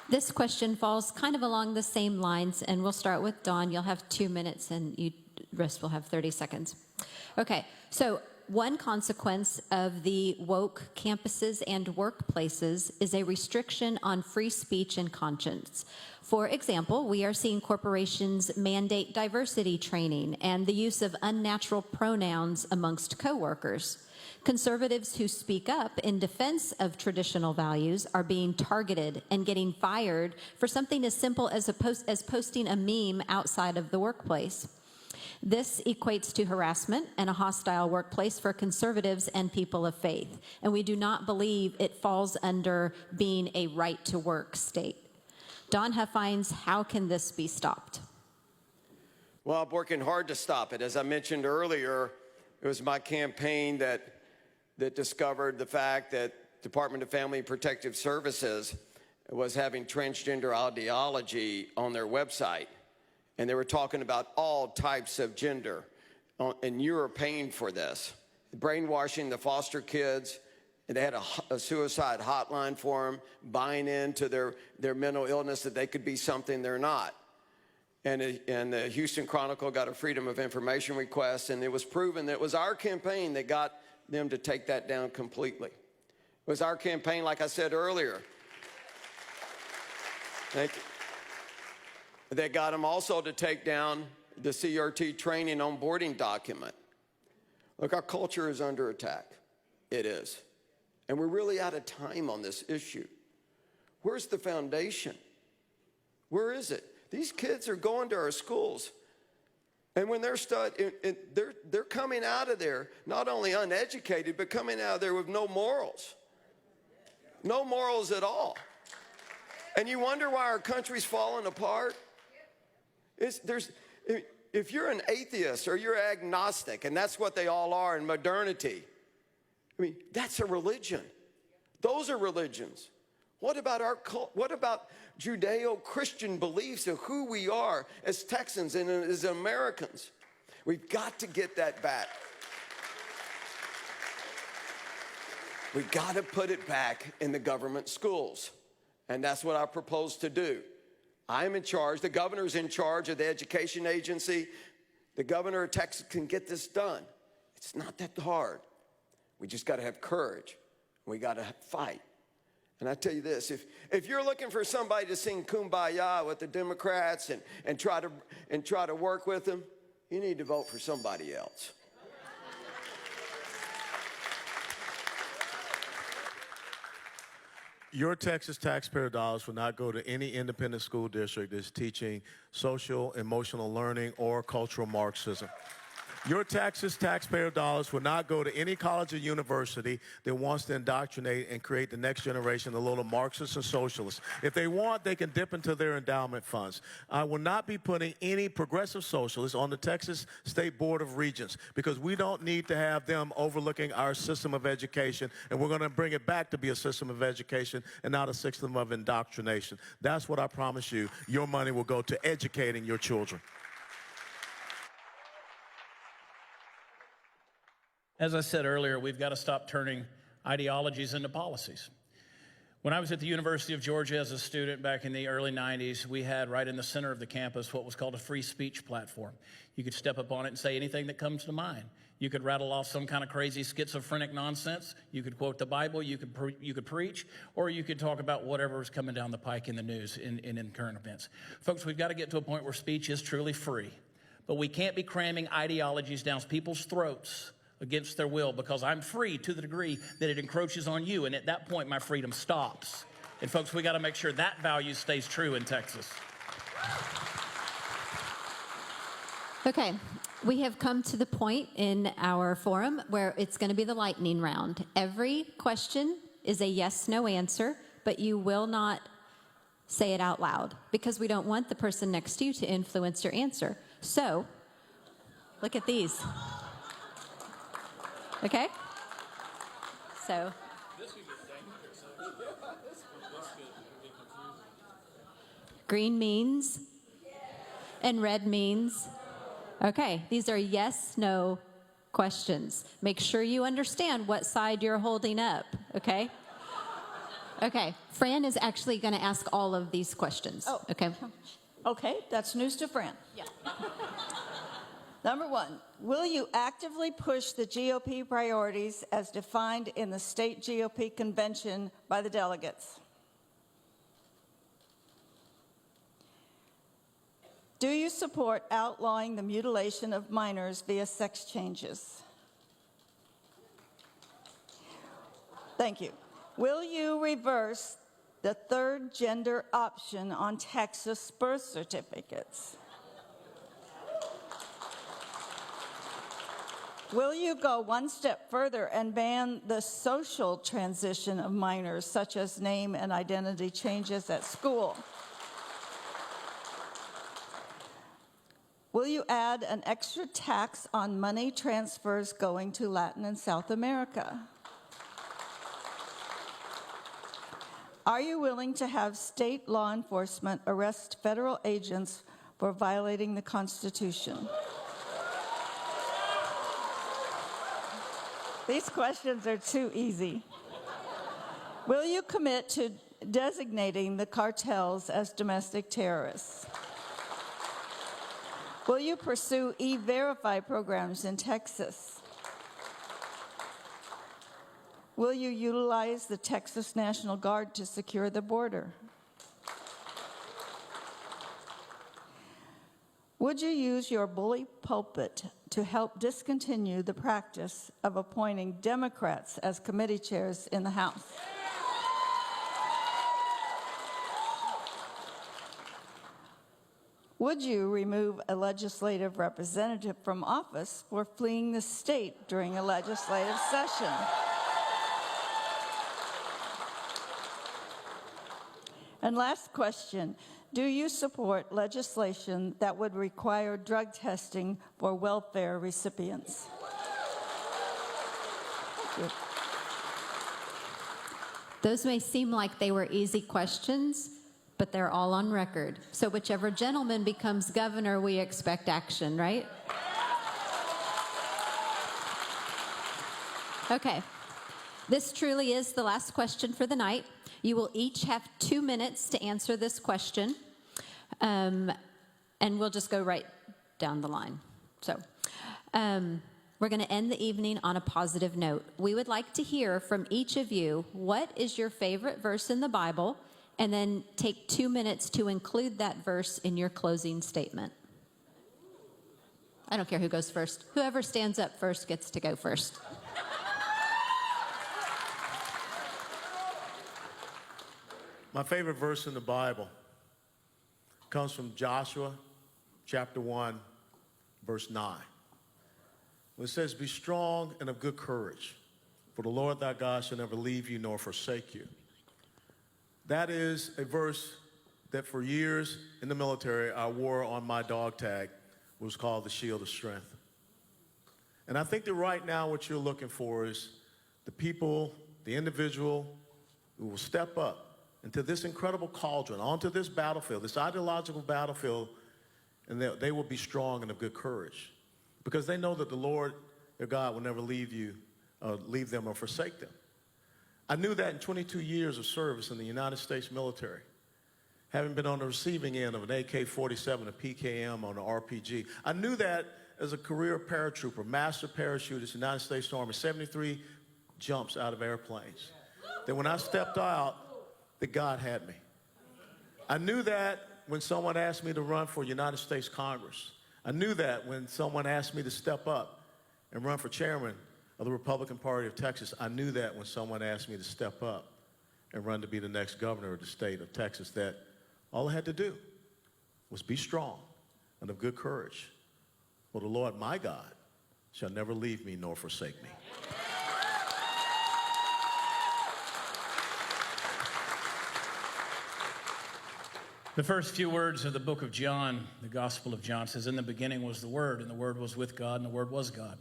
This question falls kind of along the same lines, and we'll start with Dawn. You'll have 2 minutes, and you rest will have 30 seconds. Okay, so one consequence of the woke campuses and workplaces is a restriction on free speech and conscience. For example, we are seeing corporations mandate diversity training and the use of unnatural pronouns amongst coworkers. Conservatives who speak up in defense of traditional values are being targeted and getting fired for something as simple as posting a meme outside of the workplace. This equates to harassment and a hostile workplace for conservatives and people of faith, and we do not believe it falls under being a right-to-work state. Don Huffines, how can this be stopped? Well, I'm working hard to stop it. As I mentioned earlier, it was my campaign that discovered the fact that Department of Family and Protective Services was having transgender ideology on their website. And they were talking about all types of gender. And you are paying for this. Brainwashing the foster kids. And they had a suicide hotline for them, buying into their mental illness that they could be something they're not. And the Houston Chronicle got a Freedom of Information request, and it was proven that it was our campaign that got them to take that down completely. It was our campaign, like I said earlier. They got them also to take down the CRT training onboarding document. Look, our culture is under attack. It is. And we're really out of time on this issue. Where's the foundation? Where is it? These kids are going to our schools. And when they're they're coming out of there not only uneducated, but coming out of there with no morals. No morals at all. And you wonder why our country's falling apart? If you're an atheist or you're agnostic, and that's what they all are in modernity, I mean, that's a religion. Those are religions. What about Judeo-Christian beliefs of who we are as Texans and as Americans? We've got to get that back. We've got to put it back in the government schools. And that's what I propose to do. I'm in charge. The governor's in charge of the education agency. The governor of Texas can get this done. It's not that hard. We just got to have courage. We got to fight. And I tell you this, if you're looking for somebody to sing Kumbaya with the Democrats and try to work with them, you need to vote for somebody else. Your Texas taxpayer dollars will not go to any independent school district that's teaching social, emotional learning, or cultural Marxism. Your Texas taxpayer dollars will not go to any college or university that wants to indoctrinate and create the next generation of little Marxists and socialists. If they want, they can dip into their endowment funds. I will not be putting any progressive socialists on the Texas State Board of Regents because we don't need to have them overlooking our system of education, and we're going to bring it back to be a system of education and not a system of indoctrination. That's what I promise you. Your money will go to educating your children. As I said earlier, we've got to stop turning ideologies into policies. When I was at the University of Georgia as a student back in the early 90s, we had right in the center of the campus what was called a free speech platform. You could step up on it and say anything that comes to mind. You could rattle off some kind of crazy schizophrenic nonsense. You could quote the Bible. You could preach, or you could talk about whatever is coming down the pike in the news in current events. Folks, we've got to get to a point where speech is truly free. But we can't be cramming ideologies down people's throats against their will, because I'm free to the degree that it encroaches on you, and at that point my freedom stops. And folks, we got to make sure that value stays true in Texas. Okay, we have come to the point in our forum where it's going to be the lightning round. Every question is a yes/no answer, but you will not say it out loud because we don't want the person next to you to influence your answer. So, look at these. Okay? So. Green means, and red means. Okay, these are yes/no questions. Make sure you understand what side you're holding up, okay? Okay, Fran is actually going to ask all of these questions. Oh. Okay. Okay, that's news to Fran. Yeah. Number one, will you actively push the GOP priorities as defined in the state GOP convention by the delegates? Do you support outlawing the mutilation of minors via sex changes? Thank you. Will you reverse the third gender option on Texas birth certificates? Will you go one step further and ban the social transition of minors, such as name and identity changes at school? Will you add an extra tax on money transfers going to Latin and South America? Are you willing to have state law enforcement arrest federal agents for violating the Constitution? These questions are too easy. Will you commit to designating the cartels as domestic terrorists? Will you pursue E-Verify programs in Texas? Will you utilize the Texas National Guard to secure the border? Would you use your bully pulpit to help discontinue the practice of appointing Democrats as committee chairs in the House? Would you remove a legislative representative from office for fleeing the state during a legislative session? And last question, do you support legislation that would require drug testing for welfare recipients? Thank you. Those may seem like they were easy questions, but they're all on record. So whichever gentleman becomes governor, we expect action, right? Okay. This truly is the last question for the night. You will each have 2 minutes to answer this question, and we'll just go right down the line. So we're going to end the evening on a positive note. We would like to hear from each of you, what is your favorite verse in the Bible? And then take 2 minutes to include that verse in your closing statement. I don't care who goes first. Whoever stands up first gets to go first. My favorite verse in the Bible comes from Joshua chapter 1, verse 9. It says, "Be strong and of good courage, for the Lord thy God shall never leave you nor forsake you." That is a verse that for years in the military I wore on my dog tag. It was called the Shield of Strength. And I think that right now what you're looking for is the people, the individual who will step up into this incredible cauldron, onto this battlefield, this ideological battlefield, and they will be strong and of good courage because they know that the Lord, their God, will never leave them or forsake them. I knew that in 22 years of service in the United States military, having been on the receiving end of an AK-47, a PKM, on an RPG. I knew that as a career paratrooper, master parachutist, United States Army, 73 jumps out of airplanes, that when I stepped out, that God had me. I knew that when someone asked me to run for United States Congress. I knew that when someone asked me to step up and run for chairman of the Republican Party of Texas. I knew that when someone asked me to step up and run to be the next governor of the state of Texas, that all I had to do was be strong and of good courage. For the Lord my God shall never leave me nor forsake me. The first few words of the book of John, the Gospel of John, says, "In the beginning was the Word, and the Word was with God, and the Word was God.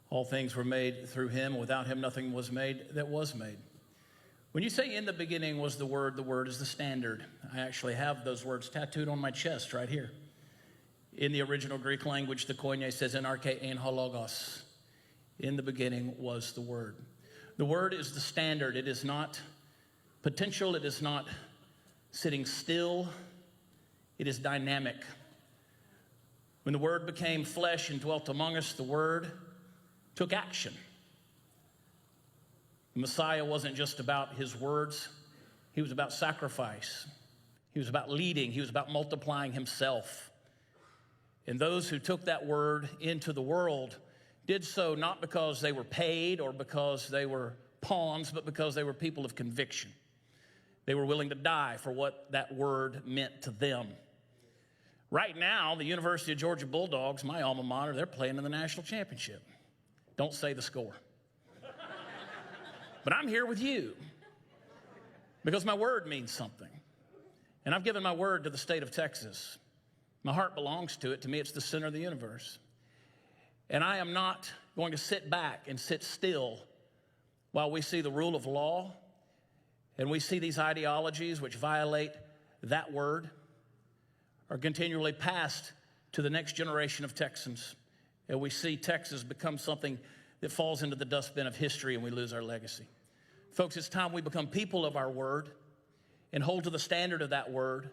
All things were made through him. Without him, nothing was made that was made." When you say "in the beginning was the Word is the standard. I actually have those words tattooed on my chest right here. In the original Greek language, the koine says, "En arche ein ho logos." In the beginning was the Word. The Word is the standard. It is not potential. It is not sitting still. It is dynamic. When the Word became flesh and dwelt among us, the Word took action. The Messiah wasn't just about his words. He was about sacrifice. He was about leading. He was about multiplying himself. And those who took that word into the world did so not because they were paid or because they were pawns, but because they were people of conviction. They were willing to die for what that word meant to them. Right now, the University of Georgia Bulldogs, my alma mater, they're playing in the national championship. Don't say the score. But I'm here with you because my word means something. And I've given my word to the state of Texas. My heart belongs to it. To me, it's the center of the universe. And I am not going to sit back and sit still while we see the rule of law and we see these ideologies which violate that word are continually passed to the next generation of Texans. And we see Texas become something that falls into the dustbin of history and we lose our legacy. Folks, it's time we become people of our word and hold to the standard of that word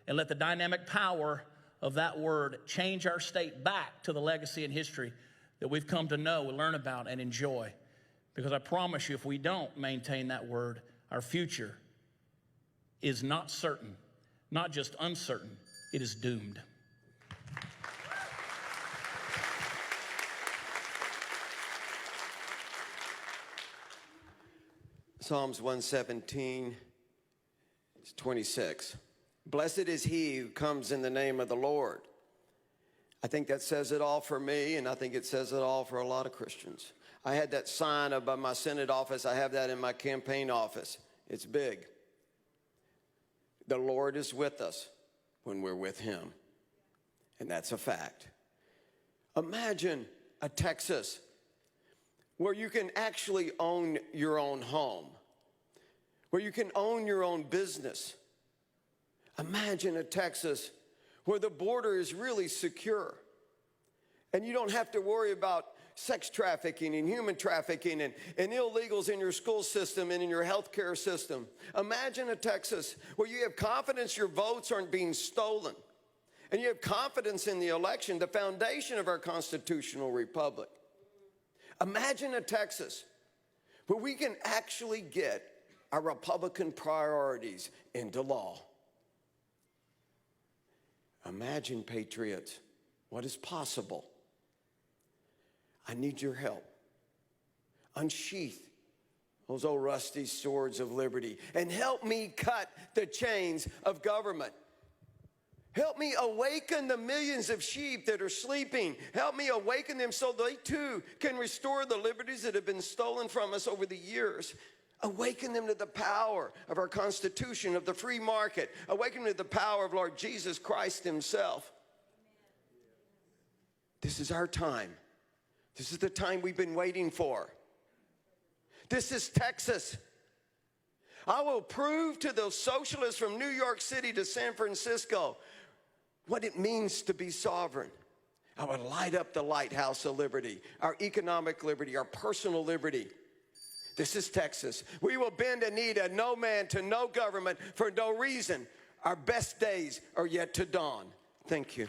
and let the dynamic power of that word change our state back to the legacy and history that we've come to know, learn about, and enjoy. Because I promise you, if we don't maintain that word, our future is not certain, not just uncertain, it is doomed. Psalms 117, 26. Blessed is he who comes in the name of the Lord. I think that says it all for me, and I think it says it all for a lot of Christians. I had that sign above my Senate office. I have that in my campaign office. It's big. The Lord is with us when we're with him, and that's a fact. Imagine a Texas where you can actually own your own home, where you can own your own business. Imagine a Texas where the border is really secure and you don't have to worry about sex trafficking and human trafficking and illegals in your school system and in your healthcare system. Imagine a Texas where you have confidence your votes aren't being stolen and you have confidence in the election, the foundation of our constitutional republic. Imagine a Texas where we can actually get our Republican priorities into law. Imagine, patriots, what is possible. I need your help. Unsheath those old rusty swords of liberty, and help me cut the chains of government. Help me awaken the millions of sheep that are sleeping. Help me awaken them so they too can restore the liberties that have been stolen from us over the years. Awaken them to the power of our Constitution, of the free market. Awaken them to the power of Lord Jesus Christ himself. This is our time. This is the time we've been waiting for. This is Texas. I will prove to those socialists from New York City to San Francisco what it means to be sovereign. I would light up the lighthouse of liberty, our economic liberty, our personal liberty. This is Texas. We will bend a knee to no man, to no government, for no reason. Our best days are yet to dawn. Thank you.